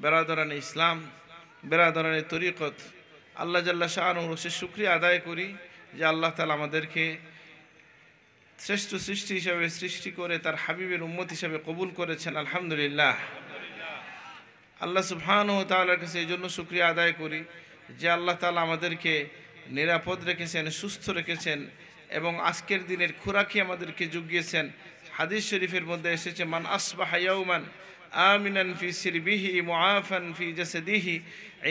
বেরাদরান ইসলাম, বেরাদরান তরিকত, আল্লাহ জাল্লা শাআনুহু সে শুকরিয়া আদায় করি যে আল্লাহ তাআলা আমাদেরকে শ্রেষ্ঠ সৃষ্টি হিসাবে সৃষ্টি করে তার হাবিবের উম্মত হিসাবে কবুল করেছেন। আলহামদুলিল্লাহ। আল্লাহ সুবহানাহু ওয়া তাআলার কাছে এই জন্য শুকরিয়া আদায় করি যে আল্লাহ তাআলা আমাদেরকে নিরাপদ রেখেছেন, সুস্থ রেখেছেন এবং আজকের দিনের খোরাকি আমাদেরকে জুগিয়েছেন। হাদিস শরীফের মধ্যে এসেছে, মান আসবাহা ইয়াওমান আমিনান ফি সিরবিহি মুআফান ফি জাসাদিহি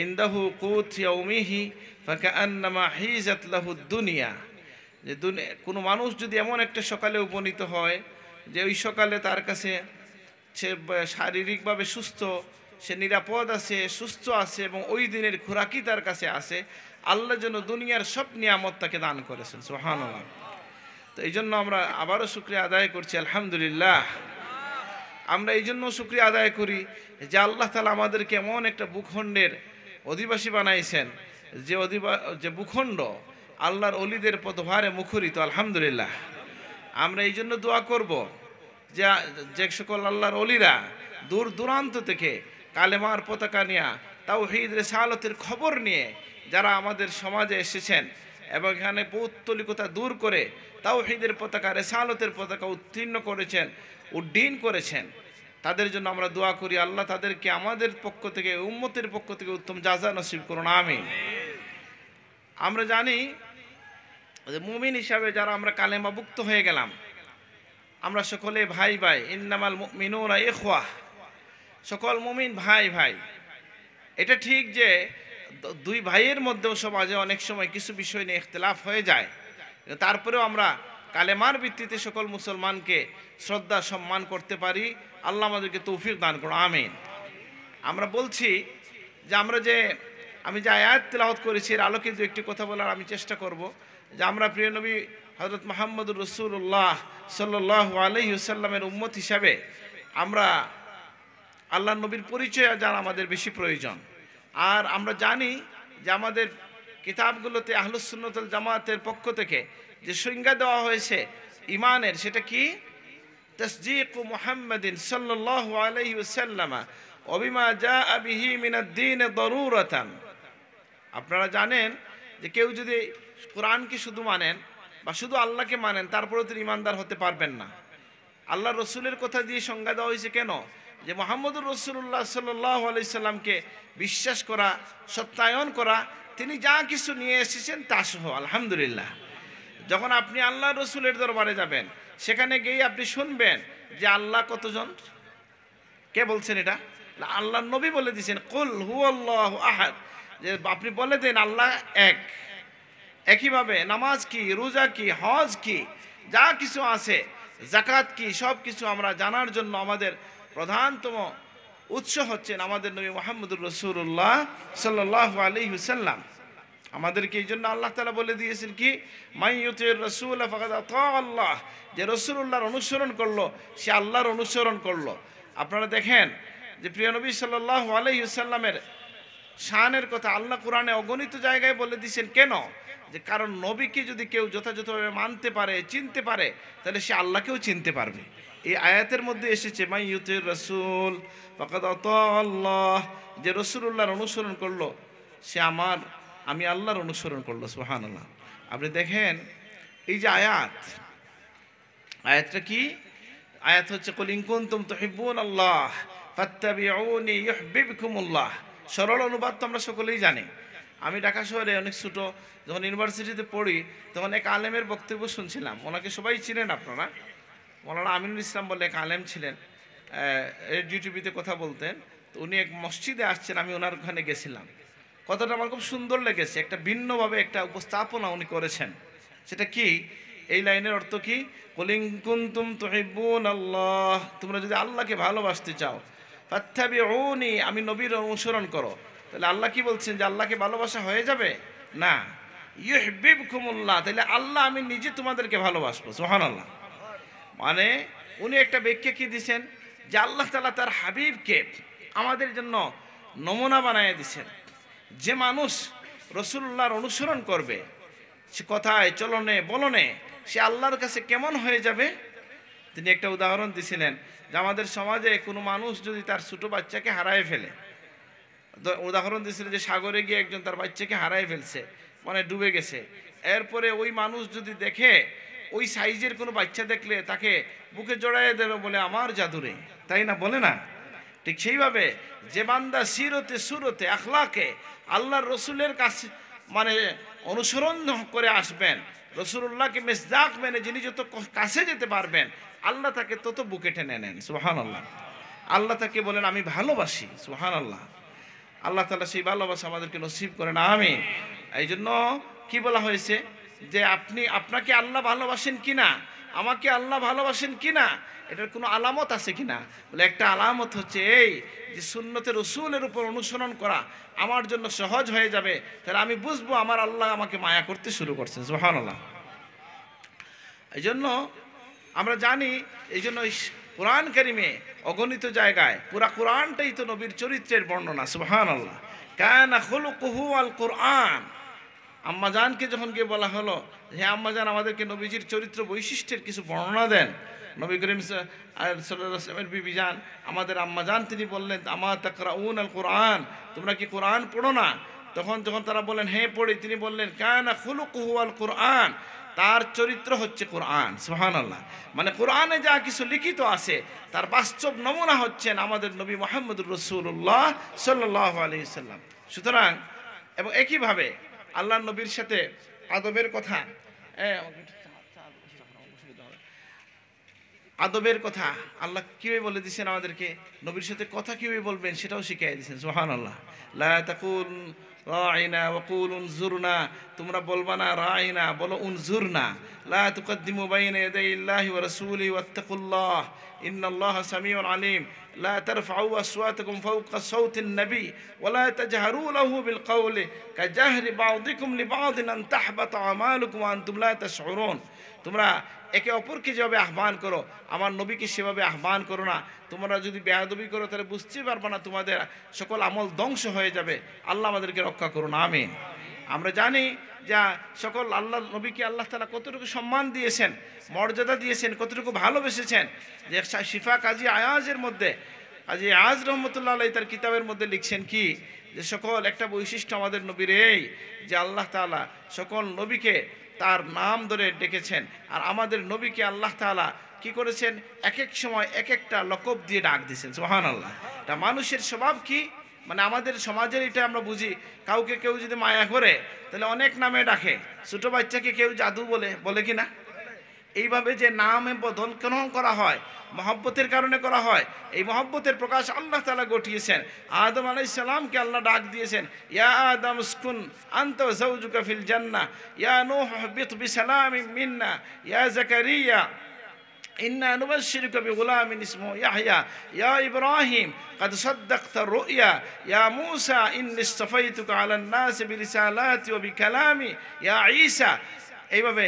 ইনদাহু কুত ইয়াউমিহি ফাকান্নামা হিজাত লাহু দুনিয়া। যে কোনো মানুষ যদি এমন একটা সকালে উপনীত হয় যে ওই সকালে তার কাছে সে শারীরিকভাবে সুস্থ, সে নিরাপদ আছে, সুস্থ আছে এবং ওই দিনের খোরাকি তার কাছে আছে, আল্লাহ যেন দুনিয়ার সব নিয়ামত তাকে দান করেছেন। সুবহানাল্লাহ। তো এই জন্য আমরা আবারও শুকরিয়া আদায় করছি। আলহামদুলিল্লাহ। আমরা এই জন্য শুকরিয়া আদায় করি যে আল্লাহ তাআলা আমাদেরকে এমন একটা ভূখণ্ডের অধিবাসী বানাইছেন যে ভূখণ্ড আল্লাহর অলিদের পদভারে মুখরিত। আলহামদুলিল্লাহ। আমরা এই জন্য দোয়া করব যে সকল আল্লাহর অলিরা দূর দূরান্ত থেকে কালেমার পতাকা নিয়ে, তাওহীদ রিসালাতের খবর নিয়ে যারা আমাদের সমাজে এসেছেন এবং এখানে পৌত্তলিকতা দূর করে তাওহীদের পতাকা, রিসালাতের পতাকা উড্ডীন করেছেন, তাদের জন্য আমরা দোয়া করি আল্লাহ তাদেরকে আমাদের পক্ষ থেকে, উম্মতের পক্ষ থেকে উত্তম জাযা নসিব করুন। আমিন। আমরা জানি যে মুমিন হিসাবে যারা আমরা কালেমাভুক্ত হয়ে গেলাম, আমরা সকলে ভাই ভাই, ইন্নামাল মুমিনুনা ইখওয়া, সকল মুমিন ভাই ভাই। এটা ঠিক যে দুই ভাইয়ের মধ্যেও সমাজে অনেক সময় কিছু বিষয় নিয়ে ইখতিলাফ হয়ে যায়, তারপরেও আমরা কালেমার ভিত্তিতে সকল মুসলমানকে শ্রদ্ধা সম্মান করতে পারি। আল্লাহ আমাদেরকে তৌফিক দান করুন। আমিন। আমরা বলছি যে আমি যে আয়াত তেলাওয়াত করেছি এর আলোকে যে একটি কথা বলার আমি চেষ্টা করব যে আমরা প্রিয় নবী হযরত মুহাম্মদুর রাসূলুল্লাহ সাল্লাল্লাহু আলাইহি ওয়াসাল্লামের উম্মত হিসাবে আমরা আল্লাহর নবীর পরিচয় জানা আমাদের বেশি প্রয়োজন। আর আমরা জানি যে আমাদের কিতাবগুলোতে আহলুস সুন্নাত ওয়াল জামাতের পক্ষ থেকে যে সংজ্ঞা দেওয়া হয়েছে ঈমানের, সেটা কি? তাসদীকু মুহাম্মাদিন সাল্লাল্লাহু আলাইহি ওয়াসাল্লাম ওয়া বিমা জাআ বিহি মিনাদ দ্বীন দারুরাতান। আপনারা জানেন যে কেউ যদি কোরআনকে শুধু মানেন বা শুধু আল্লাহকে মানেন, তারপরেও তিনি ঈমানদার হতে পারবেন না। আল্লাহ রসুলের কথা দিয়ে সংজ্ঞা দেওয়া হয়েছে কেন? যে মুহাম্মদুর রাসূলুল্লাহ সাল্লাল্লাহু আলাইহি সাল্লামকে বিশ্বাস করা, সত্যায়ন করা, তিনি যা কিছু নিয়ে এসেছেন তা সহ। আলহামদুলিল্লাহ। যখন আপনি আল্লাহ রসুলের দরবারে যাবেন, সেখানে গিয়ে আপনি শুনবেন যে আল্লাহ কতজন, কে বলছেন এটা? আল্লাহ নবী বলে দিয়েছেন, কুল হুয়াল্লাহু আহাদ, যে আপনি বলে দেন আল্লাহ এক। একইভাবে নামাজ কি, রোজা কি, হজ কি, যা কিছু আছে, যাকাত কি, সব কিছু আমরা জানার জন্য আমাদের প্রধানতম উৎস হচ্ছেন আমাদের নবী মুহাম্মদুর রাসূলুল্লাহ সাল্লাল্লাহু আলাইহি ওয়াসাল্লাম। আমাদেরকে এই জন্য আল্লাহ তাআলা বলে দিয়েছেন কি, মাইয়ুতির রাসূল ফাকাদ আতা আল্লাহ, যে রাসূলুল্লাহর অনুসরণ করলো সে আল্লাহর অনুসরণ করলো। আপনারা দেখেন যে প্রিয় নবী সাল্লাল্লাহু আলাইহি ওয়াসাল্লামের শানের কথা আল্লাহ কোরআনে অগণিত জায়গায় বলে দিয়েছেন। কেন? যে কারণ নবীকে যদি কেউ যথাযথভাবে মানতে পারে, চিনতে পারে, তাহলে সে আল্লাহকেও চিনতে পারবে। এই আয়াতের মধ্যে এসেছে মাইয়ুতির রাসূল ফাকাদ আতা আল্লাহ, যে রাসূলুল্লাহর অনুসরণ করলো সে আমি আল্লাহর অনুসরণ করলো। সুবহানাল্লাহ। আপনি দেখেন এই যে আয়াতটা কি? আয়াত হচ্ছে কুল ইন কুনতুম তুহিব্বুনাল্লাহ ফাত্তাবিউনি ইউহিব্বুকুমুল্লাহ। সরল অনুবাদ তো আমরা সকলেই জানি। আমি ঢাকা শহরে অনেক ছোটো যখন ইউনিভার্সিটিতে পড়ি, তখন এক আলেমের বক্তব্য শুনছিলাম। ওনাকে সবাই চিনেন আপনারা, মৌলানা আমিনুল ইসলাম বলে এক আলেম ছিলেন, রেডিও টিভিতে কথা বলতেন। তো উনি এক মসজিদে আসছেন, আমি ওনার ওখানে গেছিলাম। কথাটা আমার খুব সুন্দর লেগেছে, একটা ভিন্নভাবে একটা উপস্থাপনা উনি করেছেন। সেটা কি? এই লাইনের অর্থ কি? কুল ইন কুনতুম তুহিব্বুনাল্লাহ, তোমরা যদি আল্লাহকে ভালোবাসতে চাও, ফাত্তাবিউনি, আমি নবীর অনুসরণ করো। তাহলে আল্লাহ কি বলছেন? যে আল্লাহকে ভালোবাসা হয়ে যাবে না, ইউহিব্বুকুমুল্লাহ, তাহলে আল্লাহ আমি নিজে তোমাদেরকে ভালোবাসবো। সুবহানাল্লাহ। মানে উনি একটা ব্যাখ্যা কি দিয়েছেন যে আল্লাহ তাআলা তার হাবিবকে আমাদের জন্য নমুনা বানিয়ে দিয়েছেন। যে মানুষ রাসূলুল্লাহর অনুসরণ করবে, সে কথায়, চলনে, বলনে সে আল্লাহর কাছে কেমন হয়ে যাবে। তিনি একটা উদাহরণ দিয়েছিলেন যে আমাদের সমাজে কোনো মানুষ যদি তার ছোটো বাচ্চাকে হারায় ফেলে, উদাহরণ দিয়েছিল যে সাগরে গিয়ে একজন তার বাচ্চাকে হারাই ফেলছে, মানে ডুবে গেছে। এরপরে ওই মানুষ যদি দেখে ওই সাইজের কোনো বাচ্চা দেখলে তাকে বুকে জড়াইয়ে দেবে বলে আমার জাদুরে, তাই না, বলে না? ঠিক সেইভাবে যে বান্দা সিরতে সুরতে আখলাকে আল্লাহর রসুলের কাছে মানে অনুসরণ করে আসবেন, রসুল্লাহকে মেসদাক মেনে যিনি যত কাছে যেতে পারবেন, আল্লাহ তাকে তত বুকে টেনে নেন। সুবহানাল্লাহ। আল্লাহ তাকে বলেন আমি ভালোবাসি। সুবহানাল্লাহ। আল্লাহ তাআলা সেই ভালোবাসা আমাদেরকে নসিব করেন, আমিন। এই জন্য কি বলা হয়েছে যে আপনাকে আল্লাহ ভালোবাসেন কিনা, আমাকে আল্লাহ ভালোবাসেন কিনা, এটার কোনো আলামত আছে কিনা? বলে একটা আলামত হচ্ছে এই যে সুন্নতে রসুলের উপর অনুসরণ করা আমার জন্য সহজ হয়ে যাবে, তাহলে আমি বুঝবো আমার আল্লাহ আমাকে মায়া করতে শুরু করছেন। সুবহানাল্লাহ। এই জন্য আমরা জানি, এই জন্য কোরআন কারিমে অগণিত জায়গায় পুরা কোরআনটাই তো নবীর চরিত্রের বর্ণনা। সুবহানাল্লাহ। কানা খুলুকুহু আল কোরআন। আম্মাজানকে যখন গিয়ে বলা হলো, হে আম্মাজান আমাদেরকে নবীজির চরিত্র বৈশিষ্ট্যের কিছু বর্ণনা দেন, নবী করিম সাল্লাল্লাহু আলাইহি ওয়াসাল্লামের বিবি জান আমাদের আম্মাজান তিনি বললেন আমা তাকরাউন আল কোরআন, তোমরা কি কোরআন পড়ো না? যখন তারা বললেন হ্যাঁ পড়ি, তিনি বললেন কানা খুলুকুহু আল কোরআন, তার চরিত্র হচ্ছে কোরআন। সুবহানাল্লাহ। মানে কোরআনে যা কিছু লিখিত আছে তার বাস্তব নমুনা হচ্ছেন আমাদের নবী মুহাম্মদুর রাসূলুল্লাহ সাল্লাল্লাহু আলাইহি ওয়াসাল্লাম। সুতরাং এবং একইভাবে আল্লাহর নবীর সাথে আদবের কথা, আদবের কথা আল্লাহ কীভাবে বলে দিয়েছেন আমাদেরকে, নবীর সাথে কথা কীভাবে বলবেন সেটাও শিখিয়ে দিয়েছেন। সুবহানাল্লাহ। লা তাকুল রাইনা ওয়াকুল উনজুরনা, তোমরা বলবা না রাইনা, বলো উনজুরনা। লা তুকদ্দিমু বাইনা ইয়াদাইল্লাহি ওয়া রাসূলিহি ওয়াত্তাকুল্লাহ ইন্নাল্লাহা সামিউন আলিম। লা তারফাউ আসওয়াতাকুম ফাওকা সাওতিন নবী ওয়া লা তাজহারু লাহু বিল কওলি কাজাহরি বা'দিকুম লিবা'দিন আন তাহবাতা আমালুকুম ওয়া আনতুম লা তাশউরুন। তোমরা একে অপরকে যেভাবে আহ্বান করো আমার নবীকে সেভাবে আহ্বান করো না। তোমরা যদি বেয়াদবি করো তাহলে বুঝতেই পারবে না, তোমাদের সকল আমল ধ্বংস হয়ে যাবে। আল্লাহ আমাদেরকে রক্ষা করুন, আমিন। আমরা জানি যা সকল আল্লাহ নবীকে আল্লাহ তাআলা কতটুকু সম্মান দিয়েছেন, মর্যাদা দিয়েছেন, কতটুকু ভালোবেসেছেন। যে শিফা কাজী আয়াজের মধ্যে কাজী আয়াজ রহমতুল্লাহ আলাইহি তার কিতাবের মধ্যে লিখছেন কি, যে সকল একটা বৈশিষ্ট্য আমাদের নবীর এই যে আল্লাহ তাআলা সকল নবীকে তার নাম ধরে ডেকেছেন, আর আমাদের নবীকে আল্লাহ তাআলা কি করেছেন, এক এক সময় এক একটা লকব দিয়ে ডাক দিয়েছেন। সুবহানাল্লাহ। তা মানুষের স্বভাব কি, মানে আমাদের সমাজের এটা আমরা বুঝি, কাউকে কেউ যদি মায়া করে তাহলে অনেক নামে ডাকে। ছোটো বাচ্চাকে কেউ জাদু বলে কি না? এইভাবে যে নামে বদল কেন করা হয়, মহব্বতের কারণে করা হয়। এই মহব্বতের প্রকাশ আল্লাহ তাআলা ঘটিয়েছেন। আদম আলাইহিস সালামকে আল্লাহ ডাক দিয়েছেন, ইয়া আদম উসকুন আনতা ওয়া যাওজুকা ফিল জান্নাহ, ইয়া নূহ ইহবিত বিসালামিন মিন্না, ইয়া জাকারিয়া ইন্না নুবাশশিরুকা বিগুলামিন ইসমুহু ইয়াহইয়া, ইয়া ইব্রাহিম قد صدقت الرؤيا يا موسى إني اصطفيتك على الناس برسالاتي وبكلامي يا عيسى। এইভাবে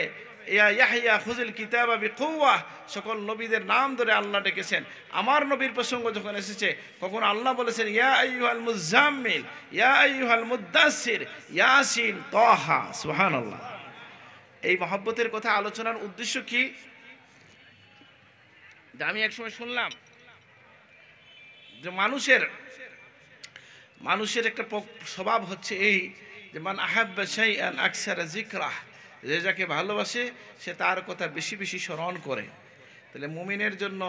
ইয়া ইয়াহইয়া খুযিল কিতাবা বিকুওয়া, সকল নবীদের নাম ধরে আল্লাহ ডেকেছেন। আমার নবীর প্রসঙ্গ যখন এসেছে কখন আল্লাহ বলেছেন ইয়া আইয়ুহাল মুজাম্মিল, ইয়া আইয়ুহাল মুদ্দাসসির, ইয়াসিন, তাহা। সুবহানাল্লাহ। এই মহব্বতের কথা আলোচনার উদ্দেশ্য কি, যে আমি একসময় শুনলাম যে মানুষের একটা স্বভাব হচ্ছে এই যে মান আহাব্বা শাইআন আকসারা যিকরাহ, যে যাকে ভালোবাসে সে তার কথা বেশি বেশি স্মরণ করে। তাহলে মুমিনের জন্য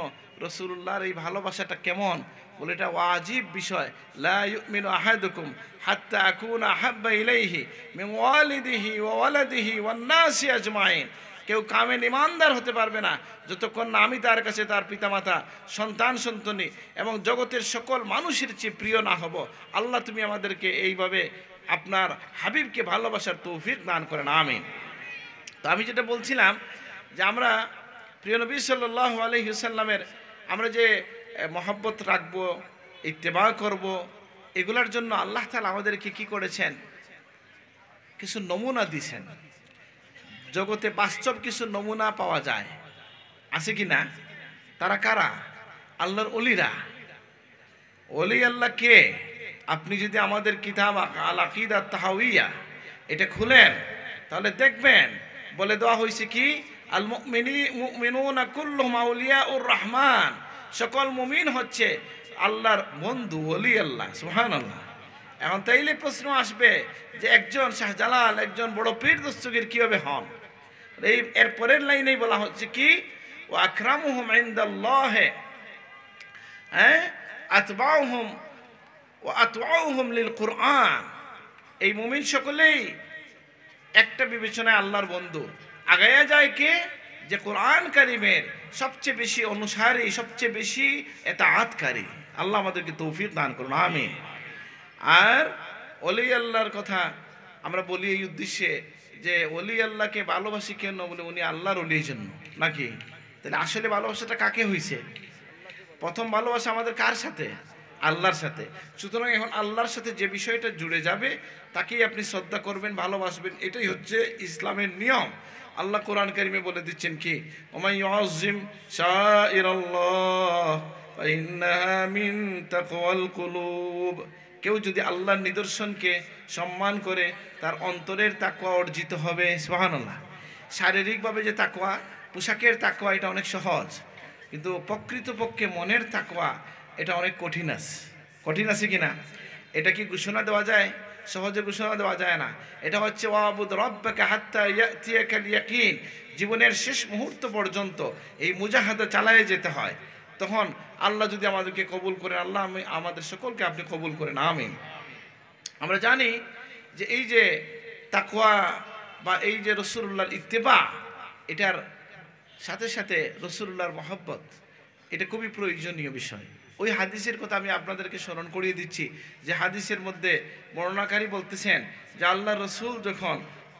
রাসূলুল্লাহর এই ভালোবাসাটা কেমন, বলে এটা ওয়াজিব বিষয়। লা ইউমিনু আহাদুকুম হাত্তা আকুনা আহাব্বা ইলাইহি মিন ওয়ালিদিহি ওয়া ওয়ালাদিহি ওয়ান নাসি আজমাইন। কেউ কামেল ইমানদার হতে পারবে না যতক্ষণ না আমি তার কাছে তার পিতামাতা, সন্তান সন্ততি এবং জগতের সকল মানুষের চেয়ে প্রিয় না হব। আল্লাহ তুমি আমাদেরকে এইভাবে আপনার হাবিবকে ভালোবাসার তৌফিক দান করেন, আমিন। তো আমি যেটা বলছিলাম যে আমরা প্রিয় নবী সাল্লাল্লাহু আলাইহি ওয়াসাল্লামের আমরা যে মহব্বত রাখবো, ইত্তেবা করব, এগুলোর জন্য আল্লাহ তাআলা আমাদেরকে কি করেছেন, কিছু নমুনা দিয়েছেন। জগতে বাস্তব কিছু নমুনা পাওয়া যায়, আছে কি না? তারা কারা? আল্লাহর ওলিরা। ওলি আল্লাহ কে? আপনি যদি আমাদের কিতাব আল আকিদা তাহাউইয়া এটা খুলেন তাহলে দেখবেন বলে দেওয়া হয়েছে কি, আল মুমিনুনা কুল্লুহুম আউলিয়াউর রহমান, সকল মুমিন হচ্ছে আল্লাহর বন্ধু, ওলি আল্লাহ। সুবহানাল্লাহ। এখন তাইলে প্রশ্ন আসবে যে একজন শাহজালাল, একজন বড় পীর দস্তগীর কিভাবে হন? এর পরের লাইনেই বলা হচ্ছে কি, ও আকরামুহুম ইনদাল্লাহ আতবাউহুম ও আতওয়াউহুম লিল কুরআন। এই মুমিন সকলেই একটা বিবেচনায় আল্লাহর বন্ধু। আগায়া যায় কে? যে কোরআন কারিমের সবচেয়ে বেশি অনুসারী, সবচেয়ে বেশি এতাআতকারী। আল্লাহ আমাদেরকে তৌফিক দান করুন, আমিন। আর ওলি আল্লাহর কথা আমরা বলি এই উদ্দেশ্যে যে ওলি আল্লাহকে ভালোবাসি কেন? বলে উনি আল্লাহর ওলির জন্য, নাকি? তাহলে আসলে ভালোবাসাটা কাকে হয়েছে? প্রথম ভালোবাসা আমাদের কার সাথে? আল্লাহর সাথে। সুতরাং এখন আল্লাহর সাথে যে বিষয়টা জুড়ে যাবে তাকেই আপনি শ্রদ্ধা করবেন, ভালোবাসবেন। এটাই হচ্ছে ইসলামের নিয়ম। আল্লাহ কোরআন কারিমে বলে দিচ্ছেন কি, ওমাই ইউআযযিম শাইরাল্লাহ ফাইন্নাহা মিন তাকওয়াল কুলুব। কেউ যদি আল্লাহর নিদর্শনকে সম্মান করে তার অন্তরের তাকওয়া অর্জিত হবে। সুবহানাল্লাহ। শারীরিকভাবে যে তাকওয়া, পোশাকের তাকওয়া, এটা অনেক সহজ, কিন্তু প্রকৃতপক্ষে মনের তাকওয়া এটা অনেক কঠিন আছে। কঠিন আছে কিনা? এটা কি ঘোষণা দেওয়া যায়? সহজে ঘোষণা দেওয়া যায় না। এটা হচ্ছে ওয়াবুদ রাব্বাকা হাত্তা ইয়াতিয়াকাল ইয়াকিন। জীবনের শেষ মুহূর্ত পর্যন্ত এই মুজাহাদা চালায়ে যেতে হয়। তখন আল্লাহ যদি আমাদেরকে কবুল করেন, আল্লাহ আমাদের সকলকে আপনি কবুল করেন, আমিন। আমরা জানি যে এই যে তাকওয়া বা এই যে রাসূলুল্লাহর ইত্তেবা, এটার সাথে সাথে রাসূলুল্লাহর মহব্বত, এটা খুবই প্রয়োজনীয় বিষয়। ওই হাদিসের কথা আমি আপনাদেরকে স্মরণ করিয়ে দিচ্ছি, যে হাদিসের মধ্যে বর্ণনাকারী বলতেছেন যে আল্লাহ রসুল যখন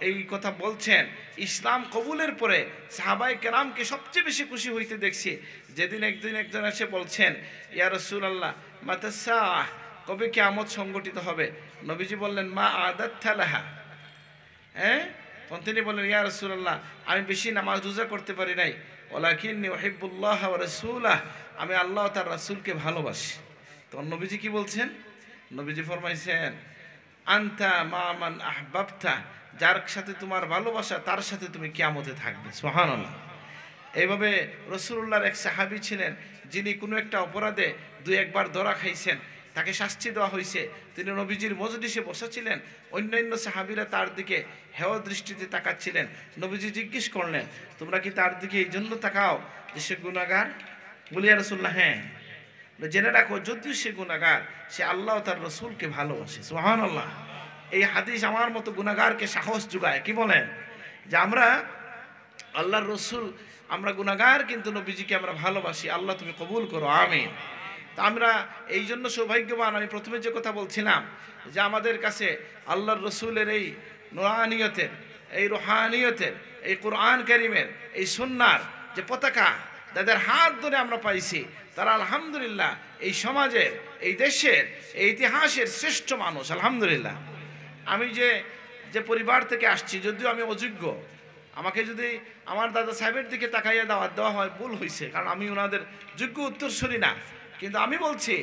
এই কথা বলছেন, ইসলাম কবুলের পরে সাহাবায়ে কেরামকে সবচেয়ে বেশি খুশি হইতে দেখছি। যেদিন একজন এসে বলছেন, ইয়া রাসূলুল্লাহ মাতা সাআহ, কবে কিয়ামত সংগঠিত হবে? নবীজি বললেন, মা আদাততা লাহা। তখন তিনি বললেন, ইয়া রাসূলুল্লাহ আমি বেশি নামাজ রোজা করতে পারি নাই, ওয়ালাকিন্নী উহিব্বুল্লাহ ওয়া রাসূলাহ, আমি আল্লাহ তার রাসূলকে ভালোবাসি। তখন নবীজি কি বলছেন? নবীজি ফরমাইছেন, আনতা মা মান আহবাবতা, যার সাথে তোমার ভালোবাসা তার সাথে তুমি কিয়ামতে থাকবে। সুবহানাল্লাহ। এইভাবে রাসূলুল্লাহর এক সাহাবী ছিলেন, যিনি কোনো একটা অপরাধে দুই একবার ধরা খাইছেন, তাকে শাস্তি দেওয়া হয়েছে। তিনি নবীজির মজলিসে বসেছিলেন, অন্যান্য সাহাবীরা তার দিকে হেয় দৃষ্টিতে তাকাচ্ছিলেন। নবীজি জিজ্ঞেস করলেন, তোমরা কি তার দিকে এই জন্য তাকাও যে সে গুনাহগার? বলিয়া রাসূলুল্লাহ, হ্যাঁ। জেনে রাখো, যদিও সে গুনাহগার, সে আল্লাহ তার রসুলকে ভালোবাসে। সুবহানাল্লাহ। এই হাদিস আমার মতো গুনাহগারকে সাহস যোগায়। কি বলেন? যে আমরা আল্লাহর রসুল, আমরা গুনাহগার, কিন্তু নবীজিকে আমরা ভালোবাসি। আল্লাহ তুমি কবুল করো, আমিন। তা আমরা এই জন্য সৌভাগ্যবান। আমি প্রথমে যে কথা বলছিলাম যে আমাদের কাছে আল্লাহর রসুলের এই নুরানিয়তের, এই রুহানিয়তের, এই কোরআন কারীমের, এই সুন্নাহর যে পতাকা, যাদের হাত ধরে আমরা পাইছি, তারা আলহামদুলিল্লাহ এই সমাজের, এই দেশের, এই ইতিহাসের শ্রেষ্ঠ মানুষ, আলহামদুলিল্লাহ। আমি যে পরিবার থেকে আসছি, যদিও আমি অযোগ্য, আমাকে যদি আমার দাদা সাহেবের দিকে তাকাইয়া দাওয়াত দেওয়া হয় ভুল হয়েছে, কারণ আমি ওনাদের যোগ্য উত্তরসূরি না। কিন্তু আমি বলছি,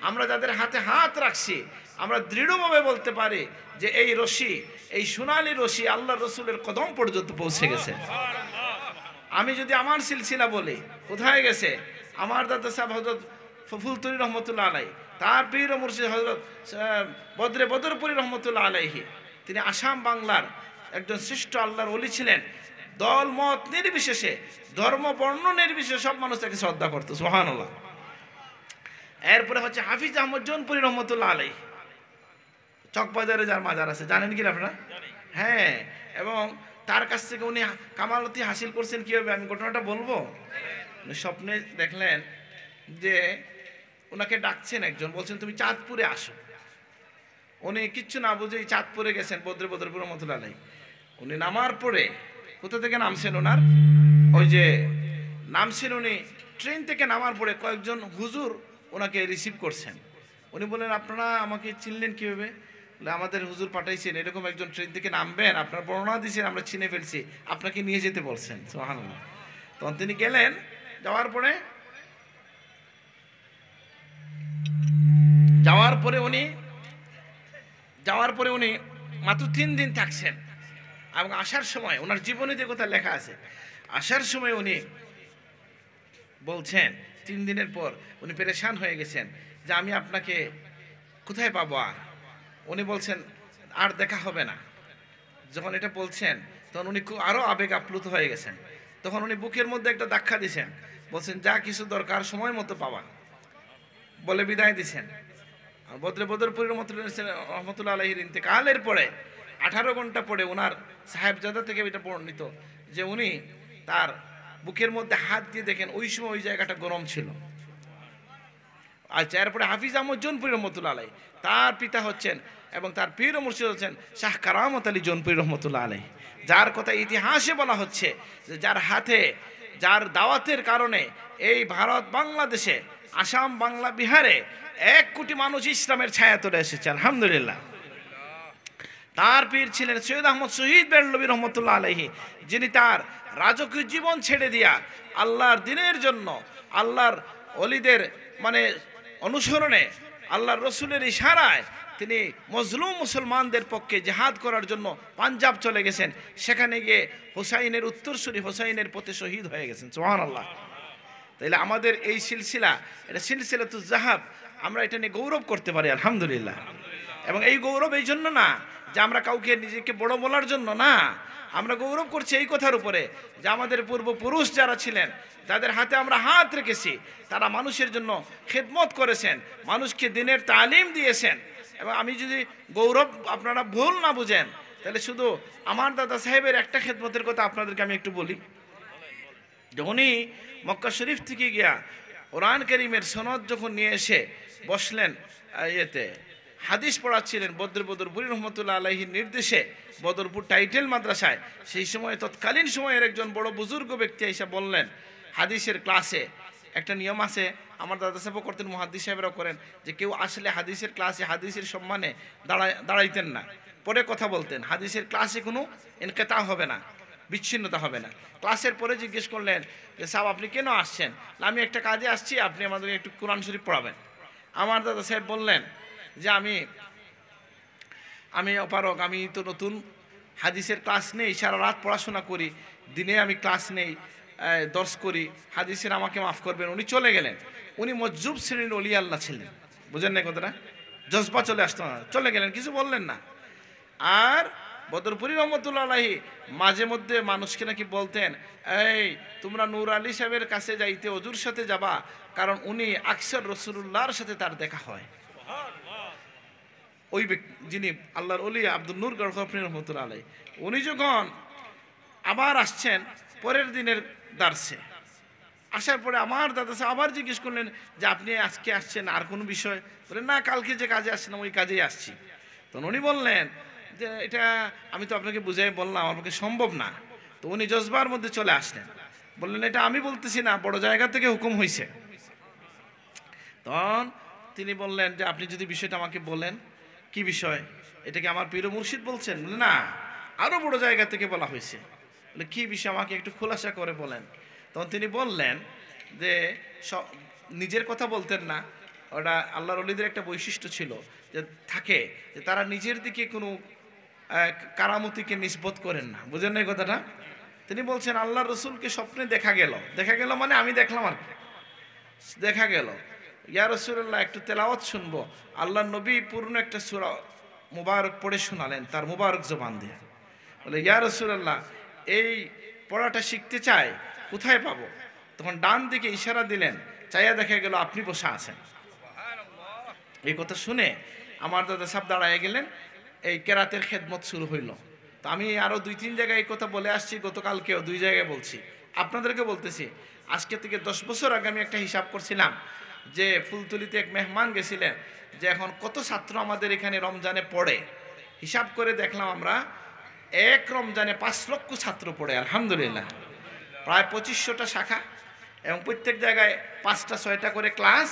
আমরা যাদের হাতে হাত রাখছি, আমরা দৃঢ়ভাবে বলতে পারি যে এই রশি, এই সোনালী রশি আল্লাহ রসুলের কদম পর্যন্ত পৌঁছে গেছে। আমি যদি আমার সিলসিলা বলি, কোথায় গেছে? আমার দাদা সাহেব হযরত ফুলতুরি রহমতুল্লাহ আলাই, তার পীর ও মুর্শিদ হযরত বদরপুরি রহমতুল্লাহ আলাইহি, তিনি আসাম বাংলার একজন শ্রেষ্ঠ আল্লাহর ওলি ছিলেন। দল মত নির্বিশেষে, ধর্ম বর্ণ নির্বিশেষে সব মানুষ তাকে শ্রদ্ধা করত। সুবহানাল্লাহ। এরপরে হচ্ছে হাফিজ আহমদ জৌনপুরি রহমতুল্লাহ আলাইহি, চকবাজারে যার মাজার আছে, জানেন কি আপনারা? হ্যাঁ। এবং তার কাছ থেকে উনি কামালতি হাসিল করছেন কীভাবে, আমি ঘটনাটা বলবো। স্বপ্নে দেখলেন যে ওনাকে ডাকছেন একজন, বলছেন তুমি চাঁদপুরে আসো। উনি কিচ্ছু না বুঝেই চাঁদপুরে গেছেন, বদরপুর রহমতুল্লাহ আলাইহি। উনি নামার পরে, কোথা থেকে নামছেন? ওনার ওই যে নামছেন, উনি ট্রেন থেকে নামার পরে কয়েকজন হুজুর ওনাকে রিসিভ করছেন। উনি বলেন, আপনারা আমাকে চিনলেন কীভাবে? আমাদের হুজুর পাঠাইছেন, এরকম একজন ট্রেন থেকে নামবেন, আপনার বর্ণনা দিয়েছেন, আমরা চিনে ফেলছি, আপনাকে নিয়ে যেতে বলছেন। সুবহানাল্লাহ। তখন তিনি গেলেন। যাওয়ার পরে উনি মাত্র 3 দিন থাকছেন। এবং আসার সময় ওনার জীবনে যে কথা লেখা আছে, আসার সময় উনি বলছেন 3 দিনের পর উনি পেরেশান হয়ে গেছেন যে আমি আপনাকে কোথায় পাবো আর? উনি বলছেন আর দেখা হবে না। যখন এটা বলছেন তখন উনি খুব আরও আবেগ আপ্লুত হয়ে গেছেন। তখন উনি বুকের মধ্যে একটা ধাক্কা দিছেন, বলছেন যা কিছু দরকার সময় মতো পাবা, বলে বিদায় দিছেন। বদরপুরের রহমতুল্লাহ আলাইহির ইন্তেকালের পরে 18 ঘন্টা পরে ওনার সাহেবজাদা থেকে এটা বর্ণিত যে উনি তার বুকের মধ্যে হাত দিয়ে দেখেন ওই সময় ওই জায়গাটা গরম ছিল। আচ্ছা, এরপরে হাফিজ আহমদ জৌনপুরী রহমতুল্লাহ আলাই, তার পিতা হচ্ছেন এবং তার পীর ও মুর্শিদ হচ্ছেন শাহ কারামত আলী জৌনপুরী রহমতুল্লাহ আলাই, যার কথা ইতিহাসে বলা হচ্ছে যে যার হাতে যার দাওয়াতের কারণে এই ভারত বাংলাদেশে আসাম বাংলা বিহারে 1 কোটি মানুষ ইসলামের ছায়া তুলে এসেছে আলহামদুলিল্লাহ। তার পীর ছিলেন সৈয়দ আহমদ শহীদ বেরলভী রহমতুল্লাহ আলাইহি, যিনি তার রাজকীয় জীবন ছেড়ে দিয়া আল্লাহর দিনের জন্য, আল্লাহর ওলিদের মানে অনুসরণে, আল্লাহর রসুলের ইশারায় তিনি মজলুম মুসলমানদের পক্ষে জিহাদ করার জন্য পাঞ্জাব চলে গেছেন। সেখানে গিয়ে হুসাইনের উত্তরসূরি হুসাইনের পথে শহীদ হয়ে গেছেন সুবহানাল্লাহ। তাইলে আমাদের এই সিলসিলা, এটা সিলসিলাতুজ জাহাব, আমরা এটা নিয়ে গৌরব করতে পারি আলহামদুলিল্লাহ। এবং এই গৌরব এই জন্য না যে আমরা কাউকে নিজেকে বড় বলার জন্য না, আমরা গৌরব করছি এই কথার উপরে যে আমাদের পূর্বপুরুষ যারা ছিলেন, যাদের হাতে আমরা হাত রেখেছি, তারা মানুষের জন্য খেদমত করেছেন, মানুষকে দিনের তালিম দিয়েছেন। এবং আমি যদি গৌরব আপনারা ভুল না বুঝেন, তাহলে শুধু আমার দাদা সাহেবের একটা খেদমতের কথা আপনাদেরকে আমি একটু বলি। যে উনি মক্কা শরীফ থেকে গিয়া কোরআন কারীমের সনদ যখন নিয়ে এসে বসলেন, ইয়েতে হাদিস পড়াচ্ছিলেন বদরপুর রহমতুল্লাহ আলাইহির নির্দেশে বদরপুর টাইটেল মাদ্রাসায়। সেই সময় তৎকালীন সময়ের একজন বড় বুজুর্গ ব্যক্তি এসে বললেন, হাদিসের ক্লাসে একটা নিয়ম আছে, আমার দাদা সাহেবও করতেন, মুহাদ্দিস সাহেবরাও করেন, যে কেউ আসলে হাদিসের ক্লাসে হাদিসের সম্মানে দাঁড়াইতেন না, পরে কথা বলতেন। হাদিসের ক্লাসে কোনো ইনকিতা হবে না, বিচ্ছিন্নতা হবে না। ক্লাসের পরে জিজ্ঞেস করলেন যে সাহেব আপনি কেন আসছেন? আমি একটা কাজে আসছি, আপনি আমাদেরকে একটু কোরআন শরীফ পড়াবেন। আমার দাদা সাহেব বললেন যে আমি অপারক, আমি তো নতুন, হাদিসের ক্লাস নেই, সারা রাত পড়াশোনা করি, দিনে আমি ক্লাস নেই, দর্শ করি, হাদিসের আমাকে মাফ করবেন। উনি চলে গেলেন। উনি মজ্জুব শ্রেণীর ওলি আল্লাহ ছিলেন, বুঝেন না কথাটা, জজবা চলে আসতো না, চলে গেলেন, কিছু বললেন না। আর বদরপুরি রহমতুল্লাহ আলাইহি মাঝে মধ্যে মানুষকে নাকি বলতেন, এই তোমরা নূর আলী সাহেবের কাছে যাইতে ওজুর সাথে যাবা, কারণ উনি আকসর রসুল্লাহর সাথে তার দেখা হয়। ওই ব্যক্তি যিনি আল্লাহর ওলি আব্দুল নূর গড়খরফি রহমতুল্লাহ আলাইহি, উনি যখন আবার আসছেন পরের দিনের দার্সে, আসার পরে আমার দাদা সাহেব আবার জিজ্ঞেস করলেন যে আপনি আজকে আসছেন আর কোনো বিষয়? বলেন না, কালকে যে কাজে আসছেন ওই কাজেই আসছি। তখন উনি বললেন যে এটা আমি তো আপনাকে বুঝাই বললাম, আমার পক্ষে সম্ভব না। তো উনি জজবার মধ্যে চলে আসলেন, বললেন এটা আমি বলতেছি না, বড় জায়গা থেকে হুকুম হয়েছে। তখন তিনি বললেন যে আপনি যদি বিষয়টা আমাকে বলেন, কি বিষয়, এটা কি আমার পীর মুর্শিদ বলছেন? বলে না, আরো বড় জায়গা থেকে বলা হয়েছে। বলে কি বিষয়, আমাকে একটু খোলাসা করে বলেন। তখন তিনি বললেন যে নিজের কথা বলতেন না, ওটা আল্লাহর ওলিদের একটা বৈশিষ্ট্য ছিল যে থাকে যে তারা নিজের দিকে কোনো কারামতিকে নিসবত করেন না, বুঝেন না এই কথাটা। তিনি বলছেন আল্লাহ রসুলকে স্বপ্নে দেখা গেল মানে আমি দেখলাম আর কি, দেখা গেল, ইয়া রাসূলুল্লাহ একটু তেলাওয়াত শুনবো। আল্লাহ নবী পূর্ণ একটা সূরা মুবারক পড়ে শোনালেন তার মুবারক জবান দিয়ে। বলে ইয়া রাসূলুল্লাহ এই পড়াটা শিখতে চাই, কোথায় পাবো? তখন ডান দিকে ইশারা দিলেন, চাইয়া দেখা গেল আপনি বসে আছেন। এই কথা শুনে আমার দাদা সাহেব দাঁড়ায় গেলেন, এই কেরাতের খেদমত শুরু হইল। তো আমি আরও 2-3 জায়গায় এই কথা বলে আসছি, গতকালকেও 2 জায়গায় বলছি, আপনাদেরকে বলতেছি। আজকে থেকে 10 বছর আগে আমি একটা হিসাব করছিলাম যে ফুলতলিতে এক মেহমান গেছিলেন যে এখন কত ছাত্র আমাদের এখানে রমজানে পড়ে। হিসাব করে দেখলাম আমরা এক রমজানে 5 লক্ষ ছাত্র পড়ে আলহামদুলিল্লাহ, প্রায় 2500টা শাখা এবং প্রত্যেক জায়গায় 5টা-6টা করে ক্লাস,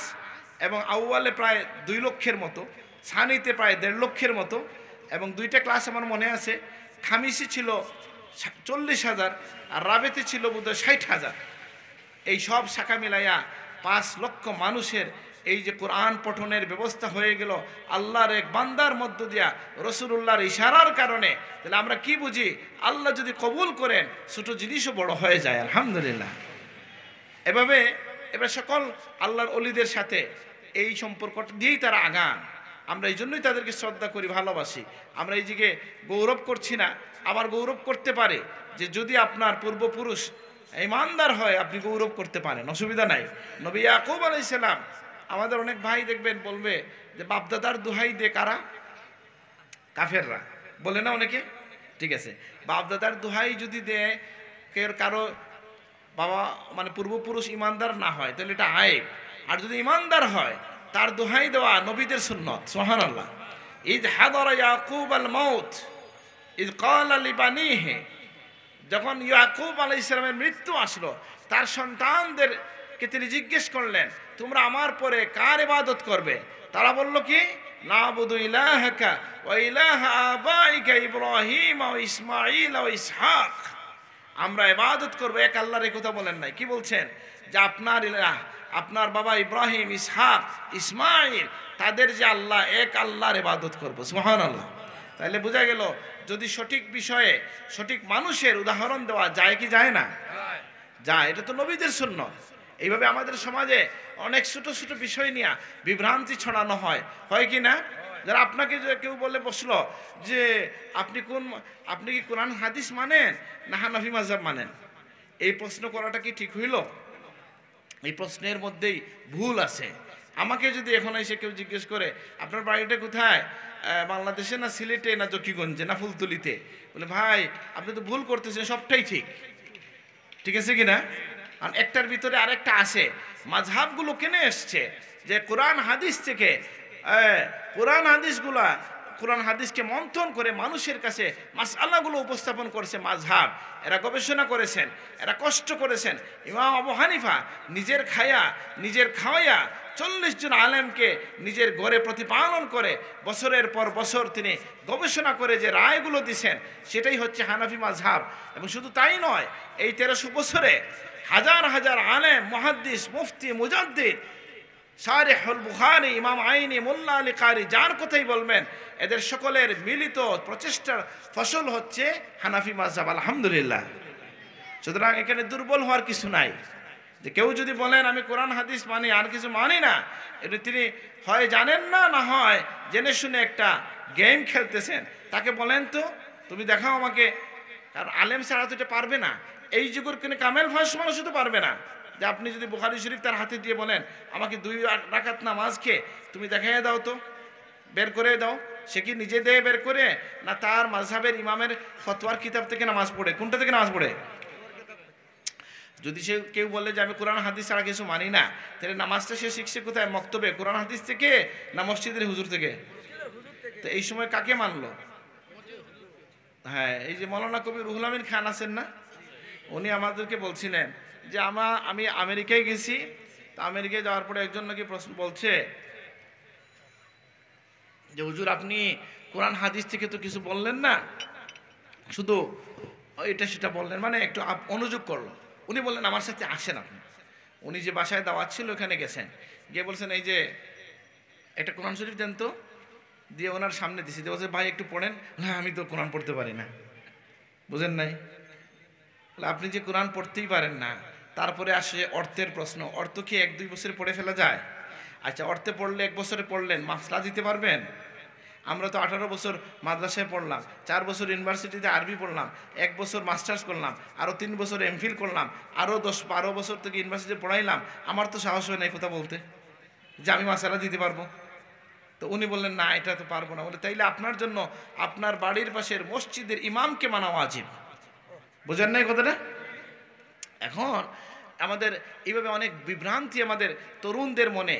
এবং আউয়ালে প্রায় 2 লক্ষের মতো, সানিতে প্রায় 1.5 লক্ষের মতো, এবং 2টা ক্লাস আমার মনে আছে, খামিসি ছিল 40,000 আর রাবেতে ছিল বোধহয় 60,000। এই সব শাখা মিলাইয়া 5 লক্ষ মানুষের এই যে কোরআন পঠনের ব্যবস্থা হয়ে গেল আল্লাহর এক বান্দার মধ্য দিয়া রাসূলুল্লাহর ইশারার কারণে। তাহলে আমরা কি বুঝি, আল্লাহ যদি কবুল করেন ছোট জিনিসও বড় হয়ে যায় আলহামদুলিল্লাহ। এবার সকল আল্লাহর ওলিদের সাথে এই সম্পর্কটা দিয়েই তারা আগান। আমরা এই জন্যই তাদেরকে শ্রদ্ধা করি, ভালোবাসি। আমরা এই দিকে গৌরব করছি না, আবার গৌরব করতে পারে যে যদি আপনার পূর্বপুরুষ ইমানদার হয় আপনি গৌরব করতে পারেন, অসুবিধা নাই। নবী ইয়াকুব আলাইহিস সালাম, আমাদের অনেক ভাই দেখবেন বলবে যে বাপদাদার দোহাই দে, কারা? কাফেররা বলে না অনেকে, ঠিক আছে। বাপদাদার দোহাই যদি দেয় কারো বাবা মানে পূর্বপুরুষ ইমানদার না হয় তাহলে এটা আয়েব। আর যদি ইমানদার হয় তার দোহাই দেওয়া নবীদের সুন্নত। সুবহানাল্লাহ। ইয হাদারা ইয়াকুব আল মাউত ইয ক্বালা লিবানিহি, যখন ইয়াকুব আলাইহিস সালামের মৃত্যু আসলো তার সন্তানদেরকে তিনি জিজ্ঞেস করলেন তোমরা আমার পরে কার ইবাদত করবে? তারা বলল কি, নাবুদু ইলাহাকা ওয়া ইলাহা আবাইকা ইব্রাহিম ওয়া ইসমাঈল ওয়া ইসহাক, আমরা ইবাদত করব এক আল্লাহর। এই কথা বলেন নাই, কি বলছেন? যে আপনার ইলাহ, আপনার বাবা ইব্রাহিম, ইসহাক, ইসমাঈল, তাদের যে আল্লাহ, এক আল্লাহর ইবাদত করব। সুবহানাল্লাহ। তাহলে বোঝা গেল যদি সঠিক বিষয়ে সঠিক মানুষের উদাহরণ দেওয়া যায় কি যায় না? যায়। এটা তো নবীদের সুন্নাত। এইভাবে আমাদের সমাজে অনেক ছোট ছোট বিষয় নিয়ে বিভ্রান্তি ছড়ানো হয়, হয় কি না? যারা আপনাকে কেউ বলে বসলো যে আপনি কি কোরআন হাদিস মানেন না হানাফি মাযহাব মানেন, এই প্রশ্ন করাটা কি ঠিক হইল? এই প্রশ্নের মধ্যেই ভুল আছে। আমাকে যদি এখন এসে কেউ জিজ্ঞেস করে আপনার বাড়িটা কোথায়, বাংলাদেশে না সিলেটে না জকিগঞ্জে না ফুলতলিতে, বলে ভাই আপনি তো ভুল করতেছেন, সবটাই ঠিক। ঠিক আছে কি না? আর একটার ভিতরে আরেকটা আছে। মাযহাবগুলো কেনে এসছে যে কোরআন হাদিস থেকে, কোরআন হাদিসকে মন্থন করে মানুষের কাছে মাসআলাগুলো উপস্থাপন করেছে মাযহাব। এরা গবেষণা করেছেন, এরা কষ্ট করেছেন। ইমাম আবু হানিফা নিজের খাওয়াইয়া 40 জন আলেমকে নিজের ঘরে প্রতিপালন করে বছরের পর বছর তিনি গবেষণা করে যে রায়গুলো দিয়েছেন সেটাই হচ্ছে হানাফি মাযহাব। এবং শুধু তাই নয়, এই 1300 বছরে হাজার হাজার আলেম, মুহাদ্দিস, মুফতি, মুজাদ্দিদ, শারিহুল বুখারী, ইমাম আইনি, মোল্লা আলী কারি, যার কথাই বলবেন এদের সকলের মিলিত প্রচেষ্টার ফসল হচ্ছে হানাফি মাযহাব। আলহামদুলিল্লাহ। সুতরাং এখানে দুর্বল হওয়ার কিছু নাই। যে কেউ যদি বলেন আমি কোরআন হাদিস মানি আর কিছু মানি না, এটা তিনি হয় জানেন না, না হয় জেনে শুনে একটা গেম খেলতেছেন। তাকে বলেন তো তুমি দেখাও আমাকে, কারণ আলেম ছাড়া তো এটা পারবে না। এই যুগের কোনো কামেল ফাঁস মানুষও তো পারবে না যে আপনি যদি বুখারী শরীফ তার হাতে দিয়ে বলেন আমাকে 2 রাকাত নামাজ খেয়ে তুমি দেখাইয়া দাও তো, বের করে দাও। সে কি নিজে দিয়ে বের করে না তার মাযহাবের ইমামের ফতোয়ার কিতাব থেকে নামাজ পড়ে? কোনটা থেকে নামাজ পড়ে? যদি সে কেউ বলে যে আমি কোরআন হাদিস ছাড়া কিছু মানি না, তাহলে নামাজটা সে শিখছে কোথায়? মক্তবে, কোরআন হাদিস থেকে না মসজিদের হুজুর থেকে? তো এই সময় কাকে মানলো? হ্যাঁ, এই যে মৌলানা কবি রুহুল আমিন খান আছেন না, উনি আমাদেরকে বলছিলেন যে আমি আমেরিকায় গেছি, তা আমেরিকায় যাওয়ার পরে একজন নাকি প্রশ্ন বলছে যে হুজুর আপনি কোরআন হাদিস থেকে তো কিছু বললেন না, শুধু এটা সেটা বললেন, মানে একটু অনুযোগ করলো। উনি বললেন আমার সাথে আসেন আপনি। উনি যে বাসায় দাওয়াত ছিল ওখানে গেছেন, গিয়ে বলছেন এই যে একটা কোরআন শরীফ দেন তো, দিয়ে ওনার সামনে দিছি, দিয়ে বলছে ভাই একটু পড়েন। না আমি তো কোরআন পড়তে পারি না। বুঝেন নাই? আপনি যে কোরআন পড়তেই পারেন না, তারপরে আসে অর্থের প্রশ্ন। অর্থ কি 1-2 বছরে পড়ে ফেলা যায়? আচ্ছা, অর্থে পড়লে 1 বছরে পড়লেন, মাসলা দিতে পারবেন? আমরা তো 18 বছর মাদ্রাসায় পড়লাম, 4 বছর ইউনিভার্সিটিতে আরবি পড়লাম, 1 বছর মাস্টার্স করলাম, আরও 3 বছর এমফিল করলাম, আরও 10-12 বছর থেকে ইউনিভার্সিটিতে পড়াইলাম। আমার তো সাহস হয় না এই কথা বলতে যে আমি মাসালা দিতে পারবো। তো উনি বললেন না এটা তো পারবো না। বলে তাইলে আপনার জন্য আপনার বাড়ির পাশের মসজিদের ইমামকে মানা ওয়াজিব। বোঝেন নাই কথাটা? এখন আমাদের এইভাবে অনেক বিভ্রান্তি আমাদের তরুণদের মনে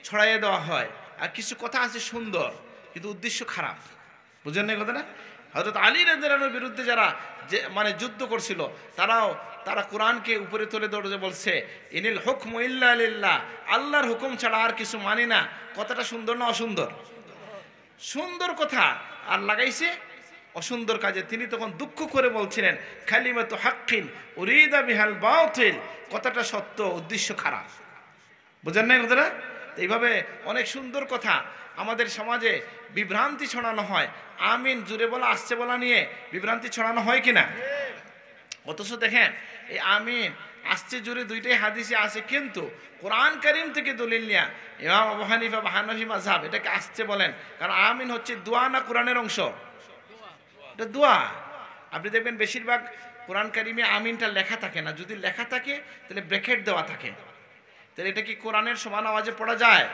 ছড়াইয়ে দেওয়া হয়। আর কিছু কথা আছে সুন্দর কিন্তু উদ্দেশ্য খারাপ। বুঝেন নাই কথাটা? হযরত আলী রাদিয়াল্লাহু আনহুর বিরুদ্ধে যারা মানে যুদ্ধ করছিল, তারা কোরআনকে উপরে তুলে ধরে বলছে ইনিল হুকমু ইল্লা লিল্লাহ, আল্লাহর হুকুম ছাড়া আর কিছু মানি না। কথাটা সুন্দর না অসুন্দর? সুন্দর কথা, আর লাগাইছে অসুন্দর কাজে। তিনি তখন দুঃখ করে বলছিলেন কালিমাতু হাক্কিন উরিদা বিহাল বাতিল, কথাটা সত্য, উদ্দেশ্য খারাপ। বুঝেন নাই কথাটা? এইভাবে অনেক সুন্দর কথা আমাদের সমাজে বিভ্রান্তি ছড়ানো হয়। আমিন জুড়ে বলা আসছে বলা নিয়ে বিভ্রান্তি ছড়ানো হয় কিনা? অথচ দেখেন এই আমিন আসছে জোরে দুইটাই হাদিসে আছে, কিন্তু কোরআন কারীম থেকে দলিল নিয়া ইমাম আবু হানিফা বা হানাফি মাযহাব এটাকে আসছে বলেন, কারণ আমিন হচ্ছে দোয়া না কোরআনের অংশ? এটা দোয়া। আপনি দেখবেন বেশিরভাগ কোরআন কারীমে আমিনটা লেখা থাকে না, যদি লেখা থাকে তাহলে ব্র্যাকেট দেওয়া থাকে। তাহলে এটা কি কোরআনের সমান আওয়াজে পড়া যায়?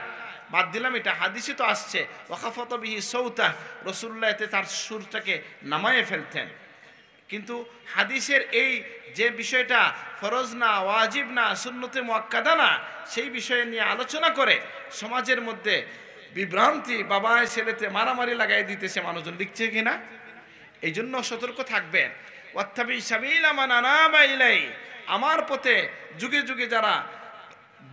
বাদ দিলাম এটা, হাদিসে তো আসছে ওয়াকাফাত বিহি সৌতা, রাসূলুল্লাহ এতে তার সুরটাকে নামায়ে ফেলতেন। কিন্তু হাদিসের এই যে বিষয়টা ফরজ না, ওয়াজিব না, সুন্নতে মুআক্কাদা না, সেই বিষয়ে নিয়ে আলোচনা করে সমাজের মধ্যে বিভ্রান্তি, বাবায় ছেলেতে মারামারি লাগাই দিতেছে মানুষজন, লিখছে কিনা? এই জন্য সতর্ক থাকবেন। ওয়াত্তাবি সাবিলা মান আনাবা ইলাই, আমার পথে যুগে যুগে যারা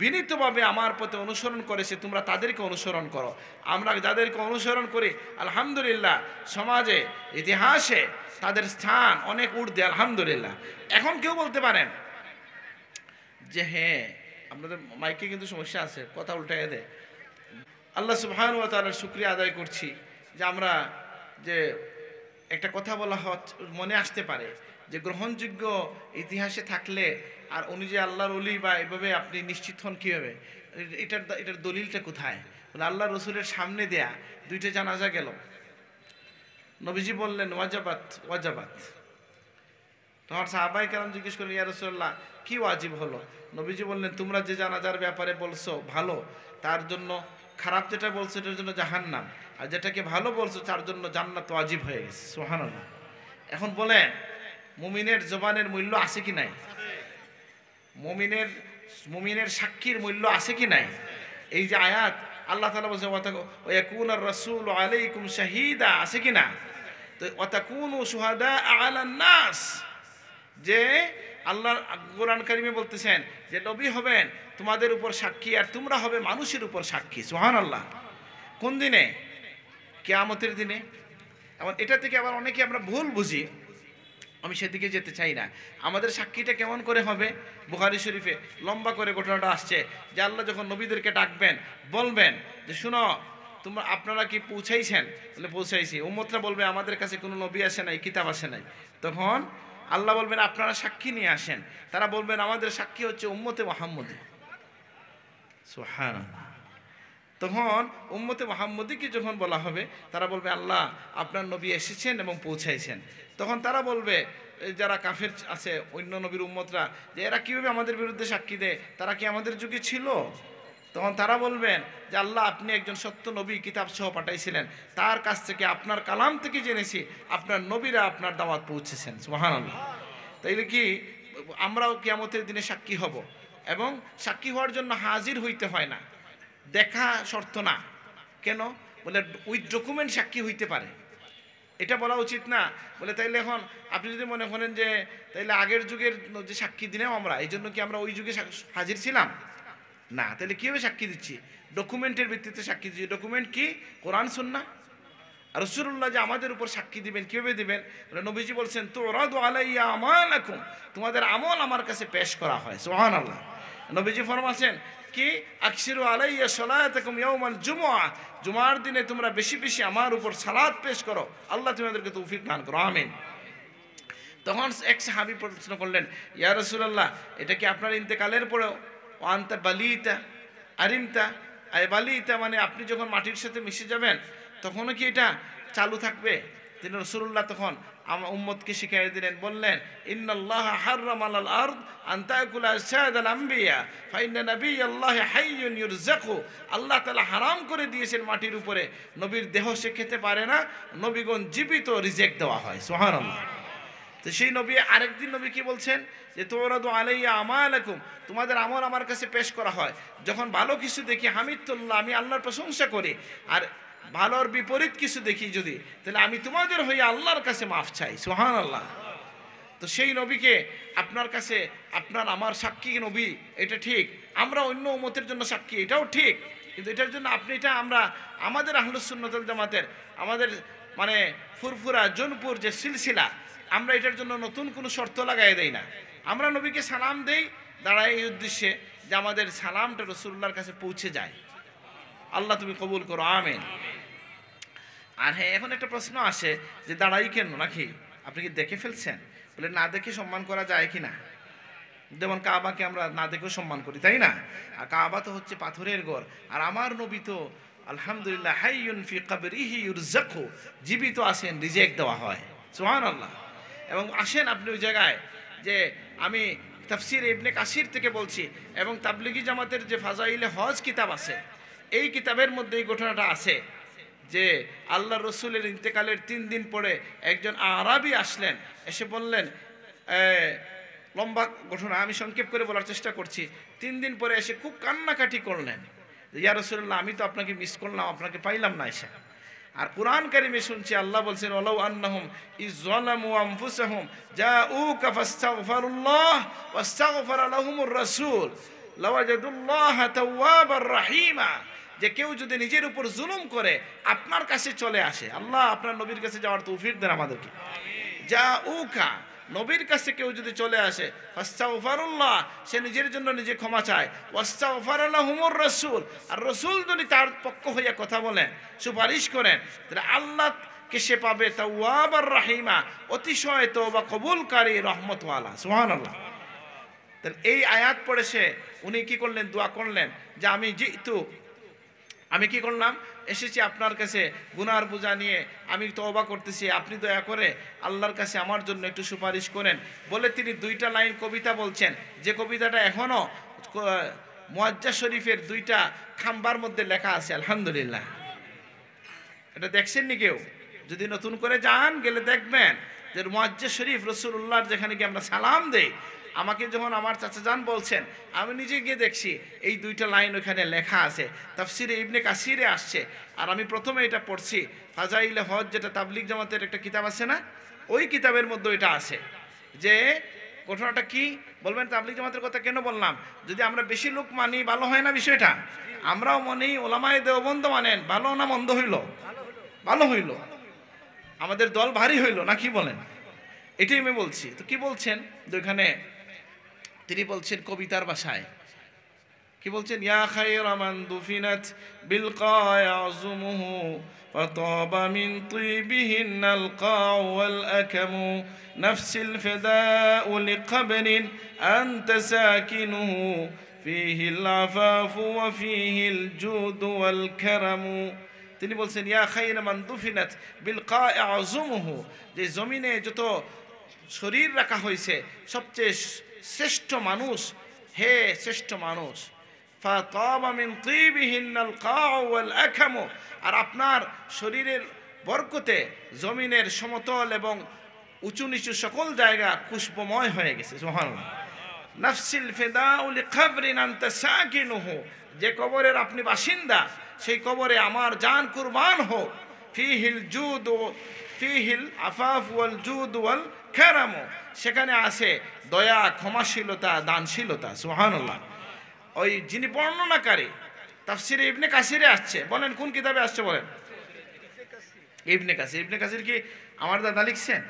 বিনীতভাবে আমার পথে অনুসরণ করেছে তোমরা তাদেরকে অনুসরণ করো। আমরা যাদেরকে অনুসরণ করি আলহামদুলিল্লাহ সমাজে ইতিহাসে তাদের স্থান অনেক ঊর্ধ্বে আলহামদুলিল্লাহ। এখন কেউ বলতে পারেন যে হ্যাঁ আপনাদের মাইকে কিন্তু সমস্যা আছে, কথা উল্টাইয়া দেয়। আল্লাহ সুবহানাহু ওয়া তাআলার শুকরিয়া আদায় করছি যে আমরা যে একটা কথা বলা মনে আসতে পারে যে গ্রহণযোগ্য ইতিহাসে থাকলে আর উনি যে আল্লাহর ওলি বা এভাবে আপনি নিশ্চিত হন কীভাবে, এটার দলিলটা কোথায়? বলে আল্লাহ রসুলের সামনে দেয়া দুইটা জানাজা গেল, নবীজি বললেন ওয়াজাবাত ওয়াজাবাত। তখন সাহাবায়ে কেরাম জিজ্ঞেস করলেন ইয়া রাসূলুল্লাহ কি ওয়াজিব হলো? নবীজি বললেন তোমরা যে জানাজার ব্যাপারে বলছো ভালো, তার জন্য খারাপ যেটা বলছো এটার জন্য জাহান্নাম, আর যেটাকে ভালো বলছো তার জন্য জান্নাত ওয়াজিব হয়ে গেছে। সুবহানাল্লাহ। এখন বলেন মুমিনের জবানের মূল্য আছে কি নাই? মুমিনের সাক্ষীর মূল্য আছে কি নাই? এই যে আয়াত আল্লাহ তাআলা বলছেন ওয়ায়াকুনার রাসূলু আলাইকুম শাহীদা, আছে কি না? তো ওয়াতাকুনু শুহাদা আলান নাস, যে আল্লাহ কোরআন কারীমে বলতেছেন যে নবী হবেন তোমাদের উপর সাক্ষী আর তোমরা হবে মানুষের উপর সাক্ষী। সুবহানাল্লাহ। কোন দিনে? কিয়ামতের দিনে। এবং এটা থেকে আবার অনেকে আমরা ভুল বুঝি, আমি সেদিকে যেতে চাই না। আমাদের সাক্ষীটা কেমন করে হবে? বুখারী শরীফে লম্বা করে ঘটনাটা আসছে যে আল্লাহ যখন নবীদেরকে ডাকবেন বলবেন যে শুনো তোমরা আপনারা কি পৌঁছাইছেন? বলে পৌঁছাইছি। উম্মতরা বলবে আমাদের কাছে কোনো নবী আসে নাই, কিতাব আসে নাই। তখন আল্লাহ বলবেন আপনারা সাক্ষী নিয়ে আসেন। তারা বলবেন আমাদের সাক্ষী হচ্ছে উম্মতে মুহাম্মদী। সুবহানাল্লাহ। তখন উম্মতে মুহাম্মদীকে যখন বলা হবে তারা বলবে আল্লাহ আপনার নবী এসেছেন এবং পৌঁছাইছেন। তখন তারা বলবে যারা কাফের আছে অন্য নবীর উম্মতরা যে এরা কীভাবে আমাদের বিরুদ্ধে সাক্ষী দেয়, তারা কি আমাদের যুগে ছিল? তখন তারা বলবেন যে আল্লাহ আপনি একজন সত্য নবী কিতাব সহ পাঠাইছিলেন, তার কাছ থেকে আপনার কালাম থেকে জেনেছি আপনার নবীরা আপনার দাওয়াত পৌঁছেছেন। সুবহানাল্লাহ। তাইলে কি আমরাও কিয়ামতের দিনে সাক্ষী হব, এবং সাক্ষী হওয়ার জন্য হাজির হইতে হয় না, দেখা শর্ত না। কেন? বলে উইথ ডকুমেন্ট সাক্ষী হইতে পারে, এটা বলা উচিত না। বলে তাইলে এখন আপনি যদি মনে করেন যে তাইলে আগের যুগের যে সাক্ষী দিলাম আমরা, এই জন্য কি আমরা ওই যুগে হাজির ছিলাম না? তাহলে কীভাবে সাক্ষী দিচ্ছি? ডকুমেন্টের ভিত্তিতে সাক্ষী দিচ্ছি। ডকুমেন্ট কি? কোরআন সুন্নাহ। আর রাসূলুল্লাহ যে আমাদের উপর সাক্ষী দিবেন, কীভাবে দিবেন? নবীজি বলছেন তুরাদু আলাইয়া আমালাকুম, তোমাদের আমল আমার কাছে পেশ করা হয়। সুবহানাল্লাহ। নবীজি ফরমাছেন কি আকসিরু আলাইয়া সালাতাকুম ইয়াউমাল জুমআহ, জুমার দিনে তোমরা বেশি বেশি আমার উপর সালাত পেশ করো, আল্লাহ তোমাদেরকে তৌফিক দান করো, আমিন। তখন এক সাহাবী প্রশ্ন করলেন ইয়া রাসূলুল্লাহ এটা কি আপনার ইন্তেকালের পরেও ওয়ান্তা বালিতা আরিমতা, আয় বালিতা মানে আপনি যখন মাটির সাথে মিশে যাবেন তখনও কি এটা চালু থাকবে? তিনি রাসূলুল্লাহ তখন আমার উম্মতকে শিখিয়ে দিলেন, বললেন ইন্নাল্লাহা হাররামা আলাল আরদ আন তাকুলা আজসাদাল আমবিয়া ফাইন্না নাবিয়াল্লাহি হাইয়ুন ইউরযাকু, আল্লাহ তাআলা হারাম করে দিয়েছেন মাটির উপরে নবীর দেহ সে খেতে পারে না, নবীগণ জীবিত রিজেক্ট দেওয়া হয়। সুবহানাল্লাহ। তো সেই নবী আরেকদিন নবী কি বলছেন যে তুরাদু আলাইয়া আমালাকুম, তোমাদের আমল আমার কাছে পেশ করা হয়, যখন ভালো কিছু দেখি হামিদুল্লাহ আমি আল্লাহর প্রশংসা করি, আর ভালোর বিপরীত কিছু দেখি যদি, তাহলে আমি তোমাদের হয়ে আল্লাহর কাছে মাফ চাই। সুবহানাল্লাহ। তো সেই নবীকে আপনার কাছে আপনার আমার সাক্ষী নবী, এটা ঠিক। আমরা অন্য উম্মতের জন্য সাক্ষী, এটাও ঠিক। কিন্তু এটার জন্য আপনি এটা আমরা আমাদের আহলুস সুন্নাত ওয়াল জামাতের আমাদের মানে ফুরফুরা জোনপুর যে সিলসিলা, আমরা এটার জন্য নতুন কোনো শর্ত লাগাই দেই না। আমরা নবীকে সালাম দেই দাঁড়ায় এই উদ্দেশ্যে যে আমাদের সালামটা রাসূলুল্লাহর কাছে পৌঁছে যায়। আল্লাহ তুমি কবুল করো, আমিন। আর হ্যাঁ এখন একটা প্রশ্ন আসে যে দাঁড়াই কেন, নাকি আপনি কি দেখে ফেলছেন? বলে না দেখে সম্মান করা যায় কি না? যেমন কাবাকে আমরা না দেখেও সম্মান করি, তাই না? আর কাবা তো হচ্ছে পাথরের ঘর। আর আমার নবী তো আলহামদুলিল্লাহ হাইয়ুন ফি কবরিহি ইউরযাকু, জীবিত আছেন, রিজেক্ট দেওয়া হয়, সুবহানাল্লাহ। এবং আসেন আপনি ওই জায়গায়, যে আমি তাফসির ইবনে কাসির থেকে বলছি, এবং তাবলিগি জামাতের যে ফাজাইলে হজ কিতাব আছে, এই কিতাবের মধ্যে এই ঘটনাটা আছে যে আল্লাহ রসুলের ইন্তেকালের 3 দিন পরে একজন আরাবি আসলেন, এসে বললেন, লম্বা ঘটনা আমি সংক্ষেপ করে বলার চেষ্টা করছি। 3 দিন পরে এসে খুব কান্নাকাটি করলেন, ইয়া রাসূলুল্লাহ আমি তো আপনাকে মিস করলাম, আপনাকে পাইলাম না এসে। আর কোরআন কারিমে শুনছি আল্লাহ বলছেন ওয়ালাউ আন্নাহুম ইয যালামু আনফুসাহুম জাউকা ফাস্তাগফিরুল্লাহ ওয়াস্তাগফারা লাহুমুর রাসূল লাওয়াজাদুল্লাহা তাওয়াবার রহিমা। যে কেউ যদি নিজের উপর জুলুম করে আপনার কাছে চলে আসে, আল্লাহ আপনার নবীর কাছে যাওয়ার তৌফিক দেন আমাদেরকে। জাউকা, নবীর কাছে কেউ যদি চলে আসে, ফাস্তাগফিরুল্লাহ, সে নিজের জন্য নিজে ক্ষমা চায়, ওয়াস্তাগফারা লাহুমুর রাসূল, আর রাসূল যদি তার পক্ষ হয়ে কথা বলেন, সুপারিশ করেন, তাহলে আল্লাহকে সে পাবে তাওয়াবার রহিমা, অতিশয় তওবা কবুলকারী রহমতওয়ালা, সুবহানাল্লাহ। তাহলে এই আয়াত পড়ে সে উনি কি করলেন, দোয়া করলেন যে আমি কি করলাম, এসেছি আপনার কাছে গুনার বোঝা নিয়ে, আমি তওবা করতেছি, আপনি দয়া করে আল্লাহর কাছে আমার জন্য একটু সুপারিশ করেন বলে তিনি 2টা লাইন কবিতা বলছেন, যে কবিতাটা এখনও মুয়াজ্জা শরীফের 2টা খাম্বার মধ্যে লেখা আছে, আলহামদুলিল্লাহ। এটা দেখছেন নি কেউ? যদি নতুন করে যান গেলে দেখবেন যে মুয়াজ্জা শরীফ রাসূলুল্লাহর যেখানে গিয়ে আমরা সালাম দেই, আমাকে যখন আমার চাচা যান বলছেন, আমি নিজে গিয়ে দেখছি এই 2টা লাইন ওখানে লেখা আছে, তাফসিরে ইবনে কাসিরে আসছে। আর আমি প্রথমে এটা পড়ছি, ফাজাইলে হজ, যেটা তাবলিগ জামাতের একটা কিতাব আছে না, ওই কিতাবের মধ্যে এটা আছে। যে ঘটনাটা কি বলবেন, তাবলিগ জামাতের কথা কেন বললাম? যদি আমরা বেশি লোক মানি ভালো হয় না বিষয়টা? আমরাও মানি, ওলামায়ে দেওবন্দ মানেন, ভালো না মন্দ হইল? ভালো হইল, আমাদের দল ভারী হইল, না কি বলেন? এটাই আমি বলছি। তো কি বলছেন ওখানে তিনি বলছেন কবিতার ভাষায়, কি বলছেন, ইয়া খায়রা মান দুফিনাত বিল কায়াযুমুহু ফাতাবা মিন তিবিহিন্নাল কাউ ওয়াল আকামু নাফসিল ফিদাউ লিকবরিন আনতা সাকিনুহু ফীহিল আফাফু ওয়া ফীহিল জুদু ওয়াল কারামু। তিনি বলছেন ইয়া খায়রা মান দুফিনাত বিল কায়াযুমুহু, যে জমিনে যত শরীর রাখা হয়েছে সবচেয়ে শ্রেষ্ঠ মানুষ, হে শ্রেষ্ঠ মানুষ, ফাতাবা মিন তিবিহিন্নাল কাউ ওয়াল আকামু, আর আপনার শরীরের বরকতে জমিনের সমতল এবং উঁচু নিচু সকল জায়গা পুষ্পময় হয়ে গেছে, সুবহানাল্লাহ। নাফসিল ফিদাউ লিকবরিন আনতা সাকিনুহু, যে কবরের আপনি বাসিন্দা সেই কবরে আমার জান কুরবান হোক, ফীহিল জুদ ফীহিল আফাফ ওয়াল জুদ ওয়াল কারাম, সেখানে আছে দয়া, ক্ষমাশীলতা, দানশীলতা, সুবহানাল্লাহ। ওই যিনি বর্ণনাকারী তাফসিরে ইবনে কাসিরে আসছে, বলেন কোন কিতাবে আসছে বলেন? ইবনে কাসির। ইবনে কাসির কি আমার দাদা লিখছেন?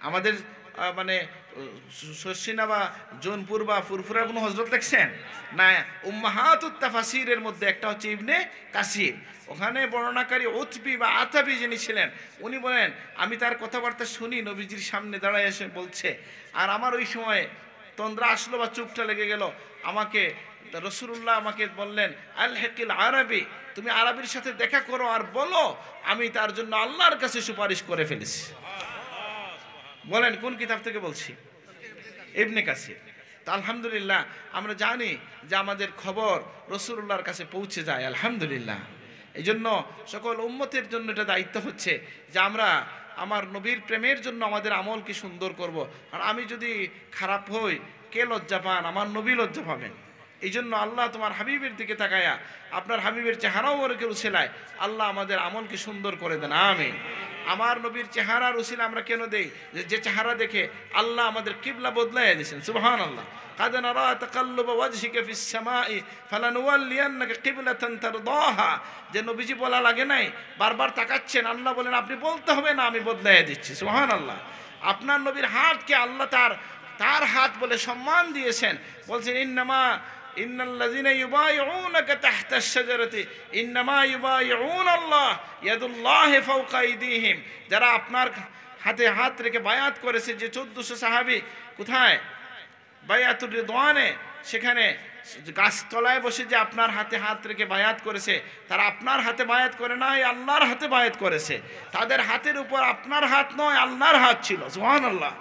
আমাদের মানে শর্ষিনা বা জোনপুর বা ফুরফুরা কোনো হজরত দেখছেন না? উম্মাহাতুত তাফাসিরের মধ্যে একটা হচ্ছে ইবনে কাসির, ওখানে বর্ণনাকারী উতবি বা আতাবি যিনি ছিলেন, উনি বলেন আমি তার কথাবার্তা শুনি, নবীজির সামনে দাঁড়ায় এসে বলছে, আর আমার ওই সময় তন্দ্রা আসলো বা চুপটা লেগে গেল, আমাকে রাসূলুল্লাহ আমাকে বললেন আল হাকিল আরবি, তুমি আরবির সাথে দেখা করো আর বলো আমি তার জন্য আল্লাহর কাছে সুপারিশ করে ফেলেছি। বলেন কোন কিতাব থেকে বলছি? ইবনে কাসির। তো আলহামদুলিল্লাহ আমরা জানি যে আমাদের খবর রাসূলুল্লাহর কাছে পৌঁছে যায়, আলহামদুলিল্লাহ। এই জন্য সকল উম্মতের জন্য এটা দায়িত্ব হচ্ছে যে আমরা আমার নবীর প্রেমের জন্য আমাদের আমলকে সুন্দর করব। আর আমি যদি খারাপ হই কে লজ্জা পান? আমার নবী লজ্জা পাবেন। এই জন্য আল্লাহ তোমার হাবিবের দিকে তাকায়া আপনার হাবিবের চেহারাও ওরকে উছিলায়, আল্লাহ আমাদের আমলকে সুন্দর করে দেন, আমিন। আমার নবীর চেহারার উছিলা আমরা কেন দেই? যে চেহারা দেখে আল্লাহ আমাদের কিবলা বদলাইয়া দিয়েছেন, সুবহানাল্লাহ। قد نرى تقلب وجهك في السماء فلنولينك قبلة ترضاها, যে নবীজি বলা লাগে নাই, বারবার তাকাচ্ছেন, আল্লাহ বলেন আপনি বলতে হবে না, আমি বদলাইয়া দিচ্ছি, সুবহানাল্লাহ। আপনার নবীর হাতকে আল্লাহ তার হাত বলে সম্মান দিয়েছেন, বলছেন ইন্নাল্লাযীনা ইউবাইউনাকা তাহতাশ শাজারাতি ইন্নামা ইউবাইউনাল্লাহ ইয়াদুল্লাহি ফাওকা আইদিহিম, যারা আপনার হাতে হাত রেখে বায়াত করেছে, যে 1400 সাহাবী কোথায়? বায়াতুর রিদওয়ানে, সেখানে গাছতলায় বসে যে আপনার হাতে হাত রেখে বায়াত করেছে, তারা আপনার হাতে বায়াত করে নাই, আল্লাহর হাতে বায়াত করেছে। তাদের হাতের উপর আপনার হাত নয়, আল্লাহর হাত ছিল। সুবহানাল্লাহ।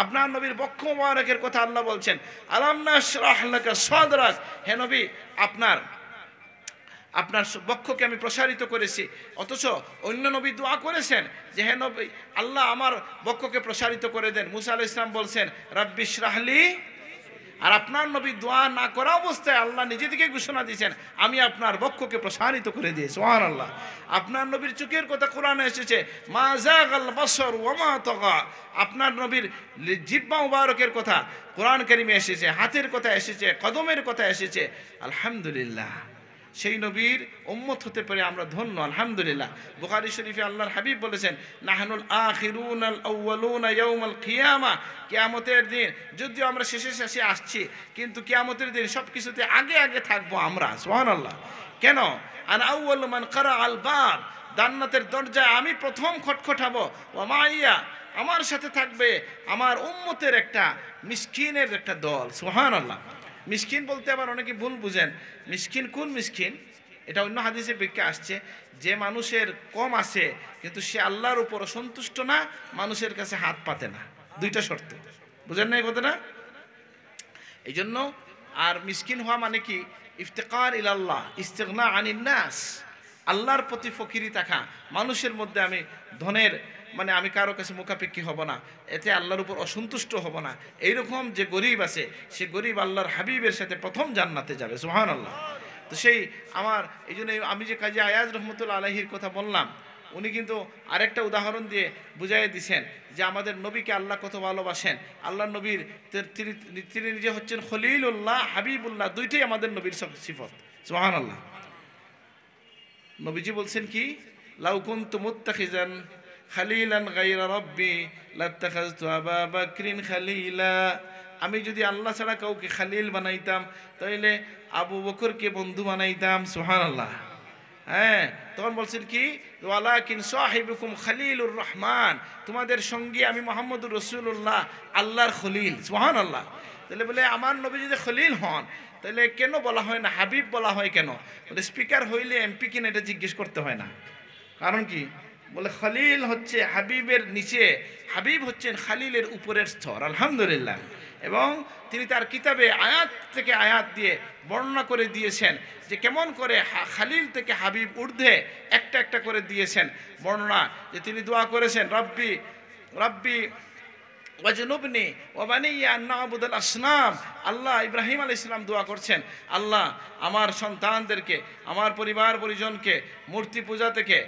আপনার নবীর বক্ষ মোবারকের কথা আল্লাহ বলছেন, আলাম নাশরাহ লাকা সাদরাক, হে নবী আপনার বক্ষকে আমি প্রসারিত করেছি। অথচ অন্য নবী দোয়া করেছেন যে হে নবী আল্লাহ আমার বক্ষকে প্রসারিত করে দেন। মুসা আলাইহিস সালাম বলছেন রাব্বিশ রাহলি, আর আপনার নবী দোয়া না করা অবস্থায় আল্লাহ নিজে থেকে ঘোষণা দিয়েছেন আমি আপনার বক্ষকে প্রসারিত করে দিয়েছি। সুবহানাল্লাহ। আপনার নবীর চোখের কথা কোরআনে এসেছে, মা যাগাল বাসর ওয়া মা তাগা। আপনার নবীর জিহ্বা মুবারকের কথা কোরআন কারীমে এসেছে, হাতের কথা এসেছে, কদমের কথা এসেছে। আলহামদুলিল্লাহ, সেই নবীর উম্মত হতে পেরে আমরা ধন্য। আলহামদুলিল্লাহ। বুখারী শরীফে আল্লাহর হাবিব বলেছেন, নাহনুল আখিরুন আল আউয়ালুনা ইয়াউমাল কিয়ামা, কিয়ামতের দিন যদিও আমরা শেষে শেষে আসছি, কিন্তু কিয়ামতের দিন সব কিছুতে আগে আগে থাকবো আমরা। সুবহানাল্লাহ। কেন? আন আউয়ালু মান কারা আল বাব, জান্নাতের দরজায় আমি প্রথম খটখটাবো। ওয়া মাইয়া, আমার সাথে থাকবে আমার উম্মতের একটা মিসকিনের একটা দল। সুবহানাল্লাহ। মিসকিন বলতে আবার অনেকে ভুল বুঝেন। মিসকিন কোন মিসকিন? এটা অন্য হাদিসে ব্যাখ্যা আসছে, যে মানুষের কম আছে কিন্তু সে আল্লাহর উপর সন্তুষ্ট না, মানুষের কাছে হাত পাতে না। দুইটা শর্ত, বুঝেন না এই কথা না? এই জন্য আর মিসকিন হওয়া মানে কি? ইফতিকার ইলাল্লাহ, ইস্তিগনা আনিন নাস, আল্লাহর প্রতি ফকিরি থাকা। মানুষের মধ্যে আমি ধনের মানে আমি কারো কাছে মুখাপেক্ষী হব না, এতে আল্লাহর উপর অসন্তুষ্ট হব না। এইরকম যে গরিব আছে, সে গরিব আল্লাহর হাবিবের সাথে প্রথম জান্নাতে যাবে। সুবহানাল্লাহ। তো সেই আমার এই জন্য আমি যে কাজী আয়াজ রহমতুল্লাহ আলাইহির কথা বললাম, উনি কিন্তু আরেকটা উদাহরণ দিয়ে বুঝাই দিয়েছেন যে আমাদের নবীকে আল্লাহ কত ভালোবাসেন। আল্লাহ নবীর তিনি নিজে হচ্ছেন খলিলুল্লাহ, হাবিবুল্লাহ, দুইটাই আমাদের নবীর সিফত। সুবহানাল্লাহ। নবীজি বলছেন কি, লাউ কুনতু মুত্তাখিজান খালিলান গায়রা রাব্বি লাত্তাখাযতু আবা বকরিন খালিলা, আমি যদি আল্লাহ ছাড়া কাউকে খালিল বানাইতাম তাহলে আবু বকরকে বন্ধু বানাইতাম। সুবহানাল্লাহ। হ্যাঁ, তখন বলছেন কি, ওয়ালাকিন সাহিবুকুম খালিলুর রহমান, তোমাদের সঙ্গী আমি মুহাম্মদুর রাসূলুল্লাহ, আল্লাহর খলিল। সুবহানাল্লাহ। তাহলে বলে আমার নবী যদি খলিল হন তাহলে কেন বলা হয় না হাবিব বলা হয় কেন? বলে স্পিকার হইলে এমপি কিনা এটা জিজ্ঞেস করতে হয় না। কারণ কি? বলে খলিল হচ্ছে হাবিবের নিচে, হাবিব হচ্ছেন খালিলের উপরের স্তর। আলহামদুলিল্লাহ। এবং তিনি তার কিতাবে আয়াত থেকে আয়াত দিয়ে বর্ণনা করে দিয়েছেন যে কেমন করে খালিল থেকে হাবিব ঊর্ধ্বে একটা একটা করে দিয়েছেন বর্ণনা। যে তিনি দোয়া করেছেন, রব্বি রব্বি ওয়াজনুবনি ওয়া বানিয়া আন না'বুদাল আসনাম। আল্লাহ ইব্রাহিম আলাইহিস সালাম দোয়া করছেন, আল্লাহ আমার সন্তানদেরকে, আমার পরিবার পরিজনকে মূর্তি পূজা থেকে,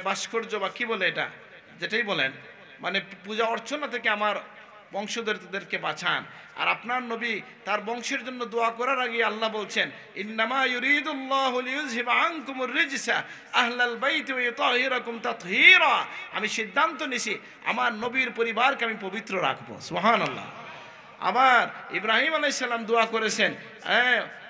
ভাস্কর্য বা কি বলে এটা, যেটাই বলেন, মানে পূজা অর্চনা থেকে আমার বংশধরদেরকে বাঁচান। আর আপনার নবী তার বংশের জন্য দোয়া করার আগে আল্লাহ বলছেন, ইন্নামা ইউরিদুল্লাহু লিইউযহিবা আনকুমুর রিজসা আহলাল বাইতি ওয়া ইউতাহিরাকুম তাতহীরা, আমি সিদ্ধান্ত নিছি আমার নবীর পরিবারকে আমি পবিত্র রাখবো। সুবহানাল্লাহ। আবার ইব্রাহিম আলাইহিস সালাম দোয়া করেছেন,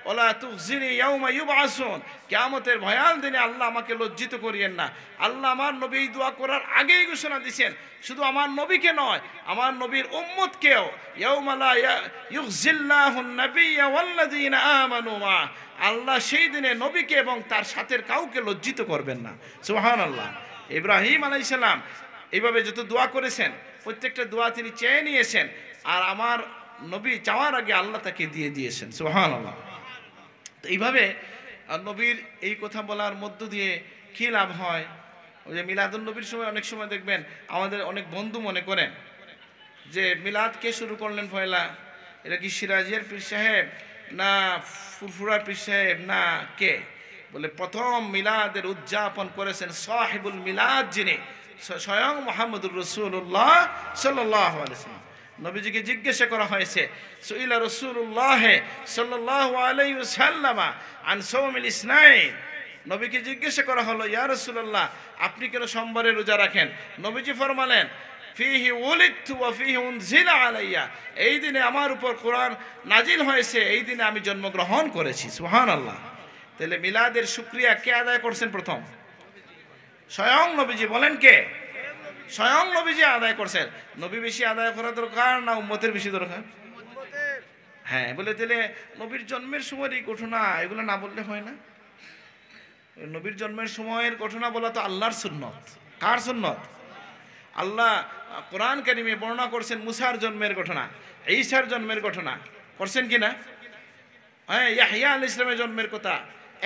ওলা তুখজিনি ইয়াউমা ইউবআসুন, কিয়ামতের ভয়াল দিনে আল্লাহ আমাকে লজ্জিত করিয়েন না। আল্লাহ আমার নবী দোয়া করার আগেই ঘোষণা দিয়েছেন, শুধু আমার নবীকে নয়, আমার নবীর উম্মতকেও, ইয়াউমা লা ইউখজিল্লাহুন নাবিয়্যা ওয়াল্লাযীনা আমানু মা, আল্লাহ সেই দিনে নবীকে এবং তার সাথের কাউকে লজ্জিত করবেন না। সুবহানাল্লাহ। ইব্রাহিম আলাইহিস সালাম এইভাবে যত দোয়া করেছেন, প্রত্যেকটা দোয়া তিনি চেয়ে নিয়েছেন, আর আমার নবী চাওয়ার আগে আল্লাহ তাকে দিয়ে দিয়েছেন। সুবহানাল্লাহ। তো এইভাবে নবীর এই কথা বলার মধ্য দিয়ে কী লাভ হয়? ওই যে মিলাদুন নবীর সময় অনেক সময় দেখবেন আমাদের অনেক বন্ধু মনে করেন যে মিলাদ কে শুরু করলেন পয়লা, এটা কি সিরাজের পীর সাহেব না ফুরফুরার পীর সাহেব না কে? বলে প্রথম মিলাদের উদযাপন করেছেন সাহিবুল মিলাদ, যিনি স্বয়ং মুহাম্মদুর রাসূলুল্লাহ সাল্লাল্লাহু আলাইহি ওয়াসাল্লাম। নবীজিকে জিজ্ঞাসা করা হয়েছে, সুইলা রাসূলুল্লাহ সাল্লাল্লাহু আলাইহি ওয়াসাল্লাম আন সাওমিল ইসনাইন, নবীকে জিজ্ঞাসা করা হলো, ইয়া রাসূলুল্লাহ আপনি কেন সোমবারে রোজা রাখেন? নবীজি ফরমালেন, ফিহি উলিদতু ওয়া ফিহি উনজিলা আলাইয়া, এই দিনে আমার উপর কোরআন নাজিল হয়েছে, এই দিনে আমি জন্মগ্রহণ করেছি। সুবহানাল্লাহ। তাহলে মিলাদের শুকরিয়া কে আদায় করছেন প্রথম? স্বয়ং নবীজি। বলেন কে? স্বয়ং নবীজি আদায় করছেন। নবী বেশি আদায় করা দরকার না উম্মতের বেশি দরকার? হ্যাঁ, বলে তাহলে নবীর জন্মের সময়ের এই ঘটনা এগুলো না বললে হয় না? নবীর জন্মের সময়ের ঘটনা বলা তো আল্লাহর সুন্নত। কার সুন্নত? আল্লাহ কোরআন কারিমে বর্ণনা করছেন মুসার জন্মের ঘটনা, ঈসার জন্মের ঘটনা করছেন কিনা? হ্যাঁ, ইয়াহইয়া আলাইহিস সালামের জন্মের কথা,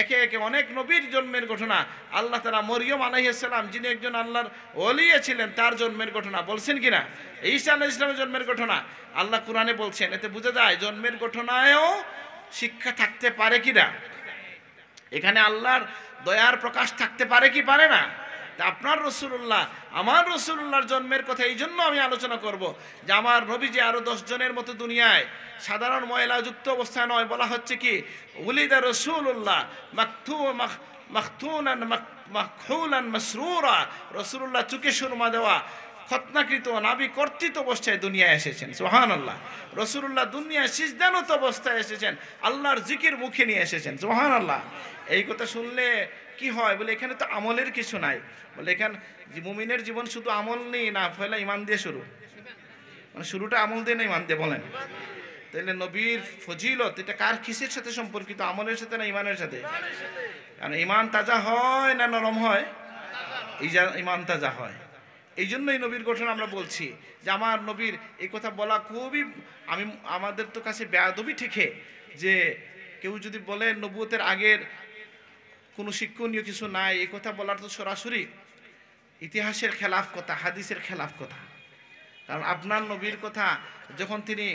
একে একে অনেক নবীর জন্মের ঘটনা। আল্লাহ তাআলা মরিয়ম আলাইহিস সালাম, যিনি একজন আল্লাহর ওলি ছিলেন, তার জন্মের ঘটনা বলছেন কিনা? ঈসা আলাইহিস সালামের জন্মের ঘটনা আল্লাহ কোরআনে বলছেন। এতে বোঝা যায় জন্মের ঘটনায়ও শিক্ষা থাকতে পারে কিনা, এখানে আল্লাহর দয়ার প্রকাশ থাকতে পারে কি পারে না। তা আপনার রাসূলুল্লাহ, আমার রাসূলুল্লাহর জন্মের কথা এই জন্য আমি আলোচনা করব যে আমার নবী যে আরো 10 জনের মতো দুনিয়ায় সাধারণ ময়লাযুক্ত অবস্থায় নয়, বলা হচ্ছে কি উলিদা রাসূলুল্লাহ মাখতুনান মাখহুলান মাসরুরা, রাসূলুল্লাহ চুকে সুরমা দেওয়া খতনাকৃত নাবি কর্তৃত অবস্থায় দুনিয়ায় এসেছেন। সুবহানাল্লাহ। রাসূলুল্লাহ দুনিয়ায় সিজদানত অবস্থায় এসেছেন, আল্লাহর জিকির মুখে নিয়ে এসেছেন। সুবহানাল্লাহ। এই কথা শুনলে কি হয়? বলে এখানে তো আমলের কিছু নাই। বলে এখানে মুমিনের জীবন শুধু আমল নেই না, পয়লা ইমান দিয়ে শুরু, মানে শুরুটা আমল দিয়ে না ইমান দিয়ে। বলেন তাহলে নবীর ফজিলত এটা কার কিসের সাথে সম্পর্কিত? আমলের সাথে না ইমানের সাথে? কারণ ইমান তাজা হয় না নরম হয়? ইমান তাজা হয়। এই জন্যই নবীর ঘটনা আমরা বলছি যে আমার নবীর এই কথা বলা খুবই, আমাদের তো কাছে বেয়াদবি ঠেকে যে কেউ যদি বলে নবুয়তের আগের কোনো শিক্ষণীয় কিছু নাই, এই কথা বলার তো সরাসরি ইতিহাসের খেলাফ কথা, হাদিসের খেলাফ কথা। কারণ আপনার নবীর কথা যখন তিনি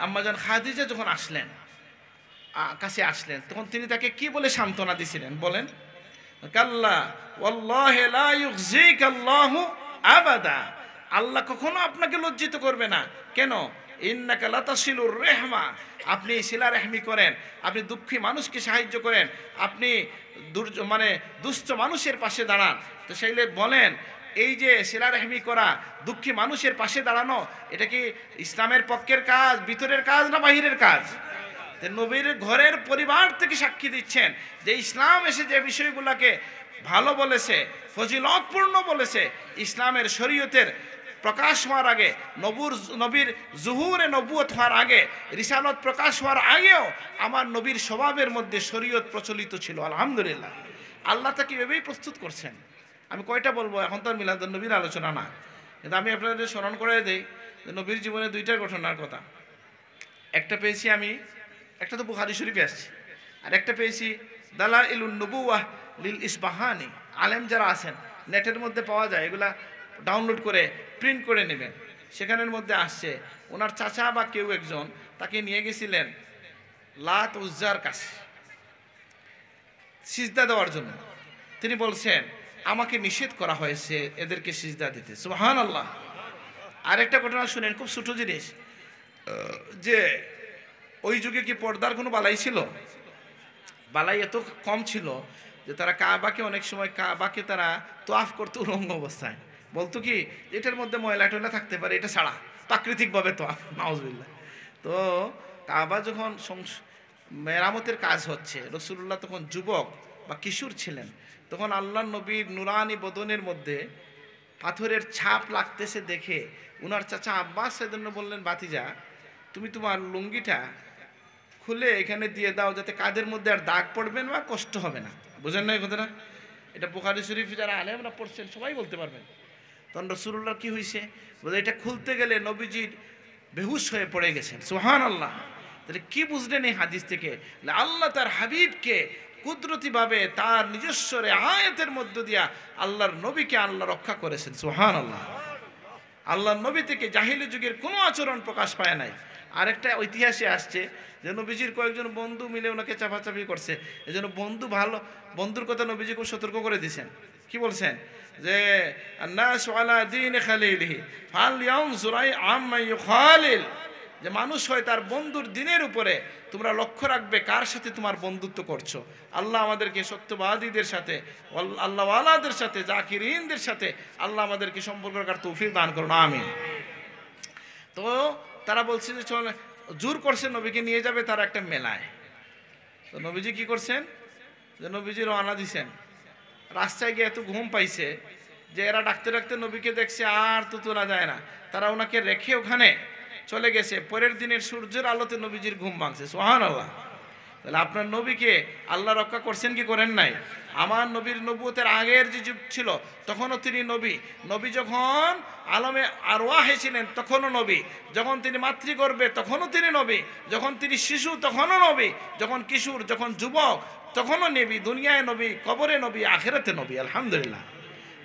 আম্মাজান খাদিজা যখন কাছে আসলেন, তখন তিনি তাকে কি বলে সান্ত্বনা দিছিলেন বলেন? কাল্লা ওয়াল্লাহি লা ইউখজিকাল্লাহু আবাদা, আল্লাহ কখনো আপনাকে লজ্জিত করবে না। কেন? ইন্নাকা লাতাসিলুর রাহমা, আপনি শিলা রেহমি করেন, আপনি দুঃখী মানুষকে সাহায্য করেন, আপনি দুষ্ট মানুষের পাশে দাঁড়ান। তো সেইলে বলেন এই যে শিলা রেহমি করা, দুঃখী মানুষের পাশে দাঁড়ানো, এটা কি ইসলামের পক্ষের কাজ, ভিতরের কাজ না বাহিরের কাজ? নবীর ঘরের পরিবার থেকে সাক্ষী দিচ্ছেন যে ইসলাম এসে যে বিষয়গুলোকে ভালো বলেছে, ফজিলতপূর্ণ বলেছে, ইসলামের শরীয়তের প্রকাশ হওয়ার আগে, নবীর জুহুরে নবুয়ত হওয়ার আগে, রিসালত প্রকাশ হওয়ার আগেও আমার নবীর স্বভাবের মধ্যে শরীয়ত প্রচলিত ছিল। আলহামদুলিল্লাহ, আল্লাহ তাকে এভাবেই প্রস্তুত করছেন। আমি কয়টা বলবো, এখন তো আর মিলাদুন নবীর আলোচনা না, কিন্তু আমি আপনাদের স্মরণ করে দেই যে নবীর জীবনে দুইটা ঘটনার কথা। একটা পেয়েছি আমি, একটা তো বুখারী শরীফে আসছে, আর একটা পেয়েছি দালাইলুন নবুওয়াহ লিল ইসবাহানি। আলেম যারা আছেন নেটের মধ্যে পাওয়া যায়, এগুলা ডাউনলোড করে প্রিন্ট করে নেবেন। সেখানের মধ্যে আসছে ওনার চাচা বা কেউ একজন তাকে নিয়ে গেছিলেন লাত উজ্জার কাছে সিজদা দেওয়ার জন্য। তিনি বলছেন আমাকে নিষেধ করা হয়েছে এদেরকে সিজদা দিতে। সুবহানাল্লাহ। আরেকটা ঘটনা শুনেন, খুব ছোট জিনিস, যে ওই যুগে কি পর্দার কোনো বালাই ছিল? বালাই এত কম ছিল যে তারা কাবাকে অনেক সময় তারা তোয়াফ করতো উলঙ্গ অবস্থায়। বলতো কি এটার মধ্যে ময়লা টয়লা থাকতে পারে, এটা ছাড়া প্রাকৃতিকভাবে তোয়াফ। নাউজুবিল্লাহ। তো কাবা যখন মেরামতের কাজ হচ্ছে, রাসূলুল্লাহ তখন যুবক বা কিশোর ছিলেন, তখন আল্লাহর নবীর নুরানি বদনের মধ্যে পাথরের ছাপ লাগতেছে দেখে উনার চাচা আব্বাস সেজন্য বললেন, ভাতিজা তুমি তোমার লুঙ্গিটা খুলে এখানে দিয়ে দাও, যাতে কাদের মধ্যে আর দাগ পড়বে না, কষ্ট হবে না। বুঝেন না এই কথাটা? এটা বুখারী শরীফ যারা আলেমরা পড়ছেন সবাই বলতে পারবেন। তখন রাসূলুল্লাহ কি হয়েছে বলে, এটা খুলতে গেলে নবীজির বেহুশ হয়ে পড়ে গেছেন। সুবহানাল্লাহ। তাহলে কি বুঝলেন এই হাদিস থেকে? আল্লাহ তার হাবিবকে কুদরতিভাবে তার নিজস্ব আয়াতের মধ্য দিয়া আল্লাহর নবীকে আল্লাহ রক্ষা করেছেন। সুবহানাল্লাহ। আল্লাহর নবী থেকে জাহিলি যুগের কোনো আচরণ প্রকাশ পায় নাই। আরেকটা ঐতিহাসে আসছে যে নবীজির কয়েকজন বন্ধু মিলে ওনাকে চাপাচাপি করছে, এই জন্য বন্ধুর কথা নবীজি খুব সতর্ক করে দিয়েছেন। কি বলছেন? যে আন্নাসু আলা দীন খালিলিহি ফালয়ানজুর আম্মা ইউখালিল, যে মানুষ হয় তার বন্ধুর দিনের উপরে, তোমরা লক্ষ্য রাখবে কার সাথে তোমার বন্ধুত্ব করছো। আল্লাহ আমাদেরকে সত্যবাদীদের সাথে, আল্লাহওয়ালাদের সাথে, জাকিরিনদের সাথে আল্লাহ আমাদেরকে সম্পর্ক রাখার তৌফিক দান করুন, আমিন। তো তারা বলছে যে চলে, জোর করছে নবীকে নিয়ে যাবে তারা একটা মেলায়। তো নবীজি কি করছেন, যে নবীজি রওনা দিছেন। রাস্তায় গিয়ে এত ঘুম পাইছে যে এরা ডাকতে ডাকতে নবীকে দেখছে, আর তো তোলা যায় না। তারা ওনাকে রেখে ওখানে চলে গেছে, পরের দিনের সূর্যের আলোতে নবীজির ঘুম ভাঙছে। সুবহানাল্লাহ। তাহলে আপনার নবীকে আল্লাহ রক্ষা করছেন কি করেন নাই? আমার নবীর নবুয়তের আগের যে যুগ ছিল তখনও তিনি নবী। নবী যখন আলমে আরওয়াহে ছিলেন তখনও নবী, যখন তিনি মাতৃগর্ভে তখনও তিনি নবী, যখন তিনি শিশু তখনও নবী, যখন কিশোর, যখন যুবক তখনও নবী, দুনিয়ায় নবী, কবরে নবী, আখিরাতে নবী। আলহামদুলিল্লাহ,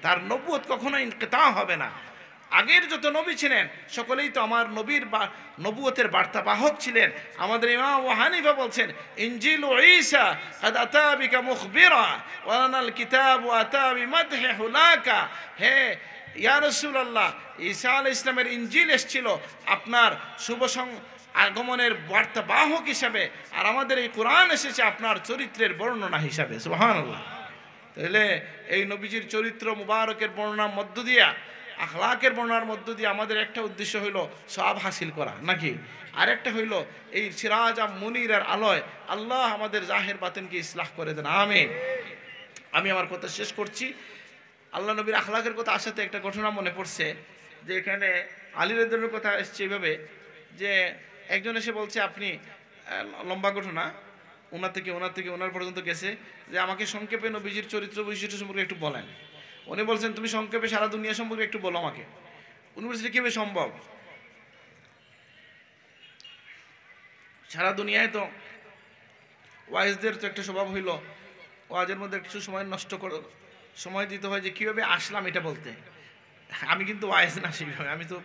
তার নবুয়ত কখনো ইনকিতা হবে না। আগের যত নবী ছিলেন সকলেই তো আমার নবীর নবুয়তের বার্তা বাহক ছিলেন। আমাদের ইমাম আবু হানিফা বলছেন, ইনজিল ঈসা قد اتى بك مخبرا وانا الكتاب اتى بمدح هناك। হে ইয়া রাসূলুল্লাহ, ঈসা আলাইহিস সালামের ইনজিল এসেছিল আপনার শুভ আগমনের বার্তা বাহক হিসাবে, আর আমাদের এই কোরআন এসেছে আপনার চরিত্রের বর্ণনা হিসাবে। সুবহানাল্লাহ। তাহলে এই নবীজির চরিত্র মুবারকের বর্ণনার মধ্য দিয়া, আখলাকের বর্ণনার মধ্য দিয়ে আমাদের একটা উদ্দেশ্য হইল সওয়াব হাসিল করা, নাকি? আরেকটা হইল এই সিরাজ মুনিরের আলোয় আল্লাহ আমাদের জাহের বাতিনকে ইসলাহ করে দেন, আমিন। আমি আমার কথা শেষ করছি। আল্লাহ নবীর আখলাকের কথা আসাতে একটা ঘটনা মনে পড়ছে, যে এখানে আলী রাদিয়াল্লাহু কথা এসছে এইভাবে যে একজন এসে বলছে, আপনি লম্বা ঘটনা, ওনার থেকে ওনার পর্যন্ত গেছে, যে আমাকে সংক্ষেপে নবীজির চরিত্র বৈশিষ্ট্য সম্পর্কে একটু বলেন। উনি বলছেন, তুমি সংক্ষেপে সারা দুনিয়া সম্পর্কে একটু বলো আমাকে। উনি বলছেন, কীভাবে সম্ভব? সারা দুনিয়ায় তো ওয়াইজদের তো একটা স্বভাব হইল ওয়াজের মধ্যে কিছু সময় দিতে হয় যে কীভাবে আসলাম এটা বলতে। আমি কিন্তু ওয়াইজ না সেইভাবে, আমি তো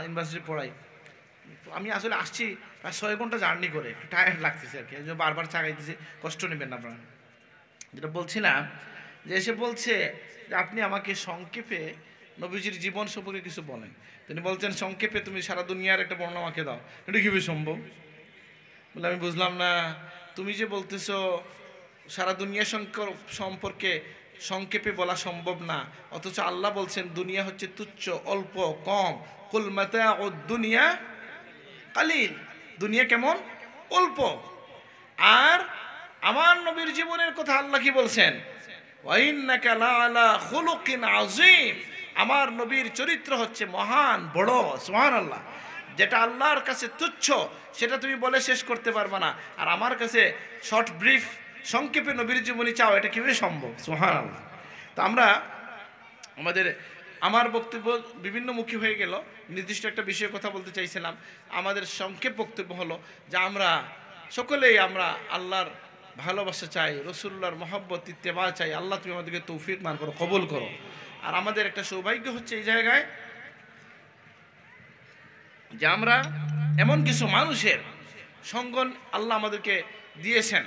ইউনিভার্সিটি পড়াই। আমি আসলে আসছি প্রায় 6 ঘন্টা জার্নি করে, একটু টায়ার্ড লাগতেছে আর কি, বারবার চাগাইতেছে, কষ্ট নেবেন না আপনারা। যেটা বলছিলাম, যে এসে বলছে যে আপনি আমাকে সংক্ষেপে নবীজির জীবন সম্পর্কে কিছু বলেন। তিনি বলছেন, সংক্ষেপে তুমি সারা দুনিয়ার একটা বর্ণনা আমাকে দাও। এটা কীভাবে সম্ভব? বলে, আমি বুঝলাম না, তুমি যে বলতেছো সারা দুনিয়া সম্পর্কে সংক্ষেপে বলা সম্ভব না, অথচ আল্লাহ বলছেন দুনিয়া হচ্ছে তুচ্ছ, অল্প, কম। কুল মাতাউদ দুনিয়া কালিল, দুনিয়া কেমন? অল্প। আর আমার নবীর জীবনের কথা আল্লাহ কি বলছেন? ওয়াইন্নাকা লাআলা খুলুকিন আযীম, আমার নবীর চরিত্র হচ্ছে মহান, বড়। সুবহানাল্লাহ। যেটা আল্লাহর কাছে তুচ্ছ সেটা তুমি বলে শেষ করতে পারবে না, আর আমার কাছে শর্ট ব্রিফ সংক্ষেপে নবীর জীবনী চাও, এটা কিভাবে সম্ভব? সুবহানাল্লাহ। তো আমরা আমার বক্তব্য বিভিন্নমুখী হয়ে গেল, নির্দিষ্ট একটা বিষয়ে কথা বলতে চাইছিলাম। আমাদের সংক্ষেপ বক্তব্য হলো যে আমরা সকলেই আল্লাহর ভালোবাসা চাই, রসুল্লাহর মহব্বত ইত্তেবা চাই। আল্লাহ তুমি আমাদেরকে তৌফিক দান করো, কবুল করো। আর আমাদের একটা সৌভাগ্য হচ্ছে এই জায়গায় যে আমরা এমন কিছু মানুষের সঙ্গ আল্লাহ আমাদেরকে দিয়েছেন,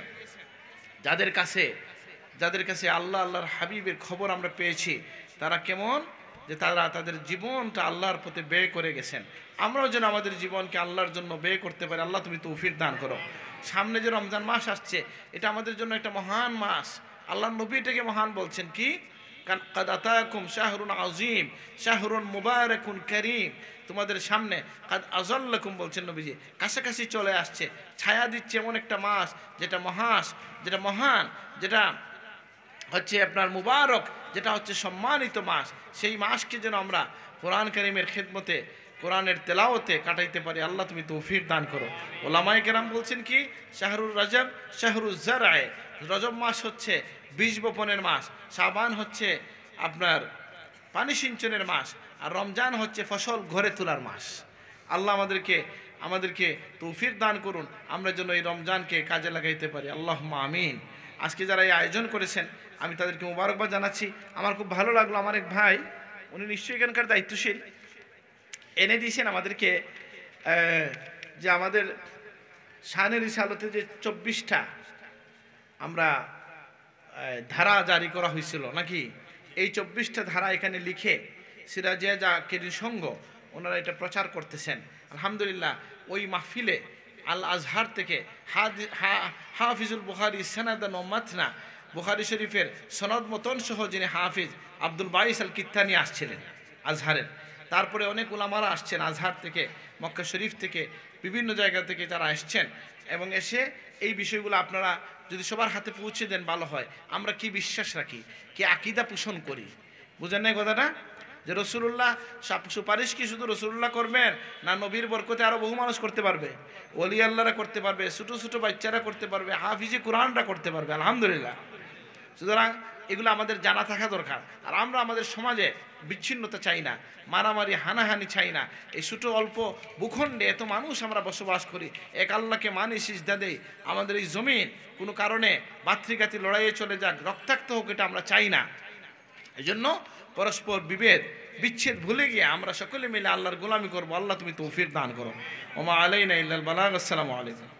যাদের কাছে আল্লাহর হাবিবের খবর আমরা পেয়েছি। তারা কেমন, যে তারা তাদের জীবনটা আল্লাহর পথে ব্যয় করে গেছেন। আমরাও যেন আমাদের জীবনকে আল্লাহর জন্য ব্যয় করতে পারি। আল্লাহ তুমি তৌফিক দান করো। সামনে যে রমজান মাস আসছে, এটা আমাদের জন্য একটা মহান মাস। আল্লাহ নবী এটাকে মহান বলছেন কি? কাদ আতাকুম শাহরুন আযীম শাহরুন মুবারাকুন কারীম, তোমাদের সামনে কাদ আযাল্লাকুম বলছেন নবীজি, কাছাকাছি চলে আসছে, ছায়া দিচ্ছে এমন একটা মাস যেটা মহান, যেটা হচ্ছে আপনার মুবারক, যেটা হচ্ছে সম্মানিত মাস। সেই মাসকে যেন আমরা কোরআন কারীমের খেদমতে, কোরআনের তেলাওয়াতে কাটাইতে পারি। আল্লাহ তুমি তৌফিক দান করো। ওলামায়ে কেরাম বলছেন কি? শাহরুর রজব শাহরুজ জারআ, রজব মাস হচ্ছে বীজ বপনের মাস, শাবান হচ্ছে আপনার পানি সিঞ্চনের মাস, আর রমজান হচ্ছে ফসল ঘরে তোলার মাস। আল্লাহ আমাদেরকে তৌফিক দান করুন, আমরা যেন এই রমজানকে কাজে লাগাইতে পারি। আল্লাহুম্মা আমিন। আজকে যারা এই আয়োজন করেছেন আমি তাদেরকে মোবারকবাদ জানাচ্ছি। আমার খুব ভালো লাগলো, আমার এক ভাই, উনি নিশ্চয়ই এখানকার দায়িত্বশীল, এনে দিয়েছেন আমাদেরকে যে আমাদের শানের রিসালতে যে 24টা আমরা ধারা জারি করা হয়েছিল নাকি, এই 24টা ধারা এখানে লিখে সিরাজিয়া জাকিরির সংঘ ওনারা এটা প্রচার করতেছেন। আলহামদুলিল্লাহ। ওই মাহফিলে আল আজহার থেকে হাফিজুল বুখারী সানাদান ওয়া মাতনা, বুখারী শরীফের সনদ মতন সহ যিনি হাফিজ আব্দুল বাইস আল কিত্তানি আসছিলেন আজহারের। তারপরে অনেক উলামারা আসছেন আজহার থেকে, মক্কা শরীফ থেকে, বিভিন্ন জায়গা থেকে যারা আসছেন, এবং এসে এই বিষয়গুলো আপনারা যদি সবার হাতে পৌঁছে দেন ভালো হয়। আমরা কি বিশ্বাস রাখি, কি আকীদা পোষণ করি, বুঝেন না কথাটা? যে রসুল্লাহ সুপারিশ কি শুধু রসুল্লাহ করবেন, না নবীর বরকতে আরও বহু মানুষ করতে পারবে, ওলি আল্লাহরা করতে পারবে, ছোটো ছোটো বাচ্চারা করতে পারবে, হাফিজে কোরআনরা করতে পারবে, আলহামদুলিল্লাহ। সুতরাং এগুলো আমাদের জানা থাকা দরকার। আর আমরা আমাদের সমাজে বিচ্ছিন্নতা চাই না, মারামারি হানাহানি চাই না। এই ছোটো অল্প ভূখণ্ডে এত মানুষ আমরা বসবাস করি, এক আল্লাহকে মানি, সিজদা দেই। আমাদের এই জমিন কোনো কারণে ভাতৃঘাতী লড়াইয়ে চলে যাক, রক্তাক্ত হোক, এটা আমরা চাই না। এই জন্য পরস্পর বিভেদ বিচ্ছেদ ভুলে গিয়ে আমরা সকলে মিলে আল্লাহর গোলামি করবো। আল্লাহ তুমি তৌফিক দান করো। ওমা আলাইনা ইল্লাল বালাগ। আসসালামু আলাইকুম।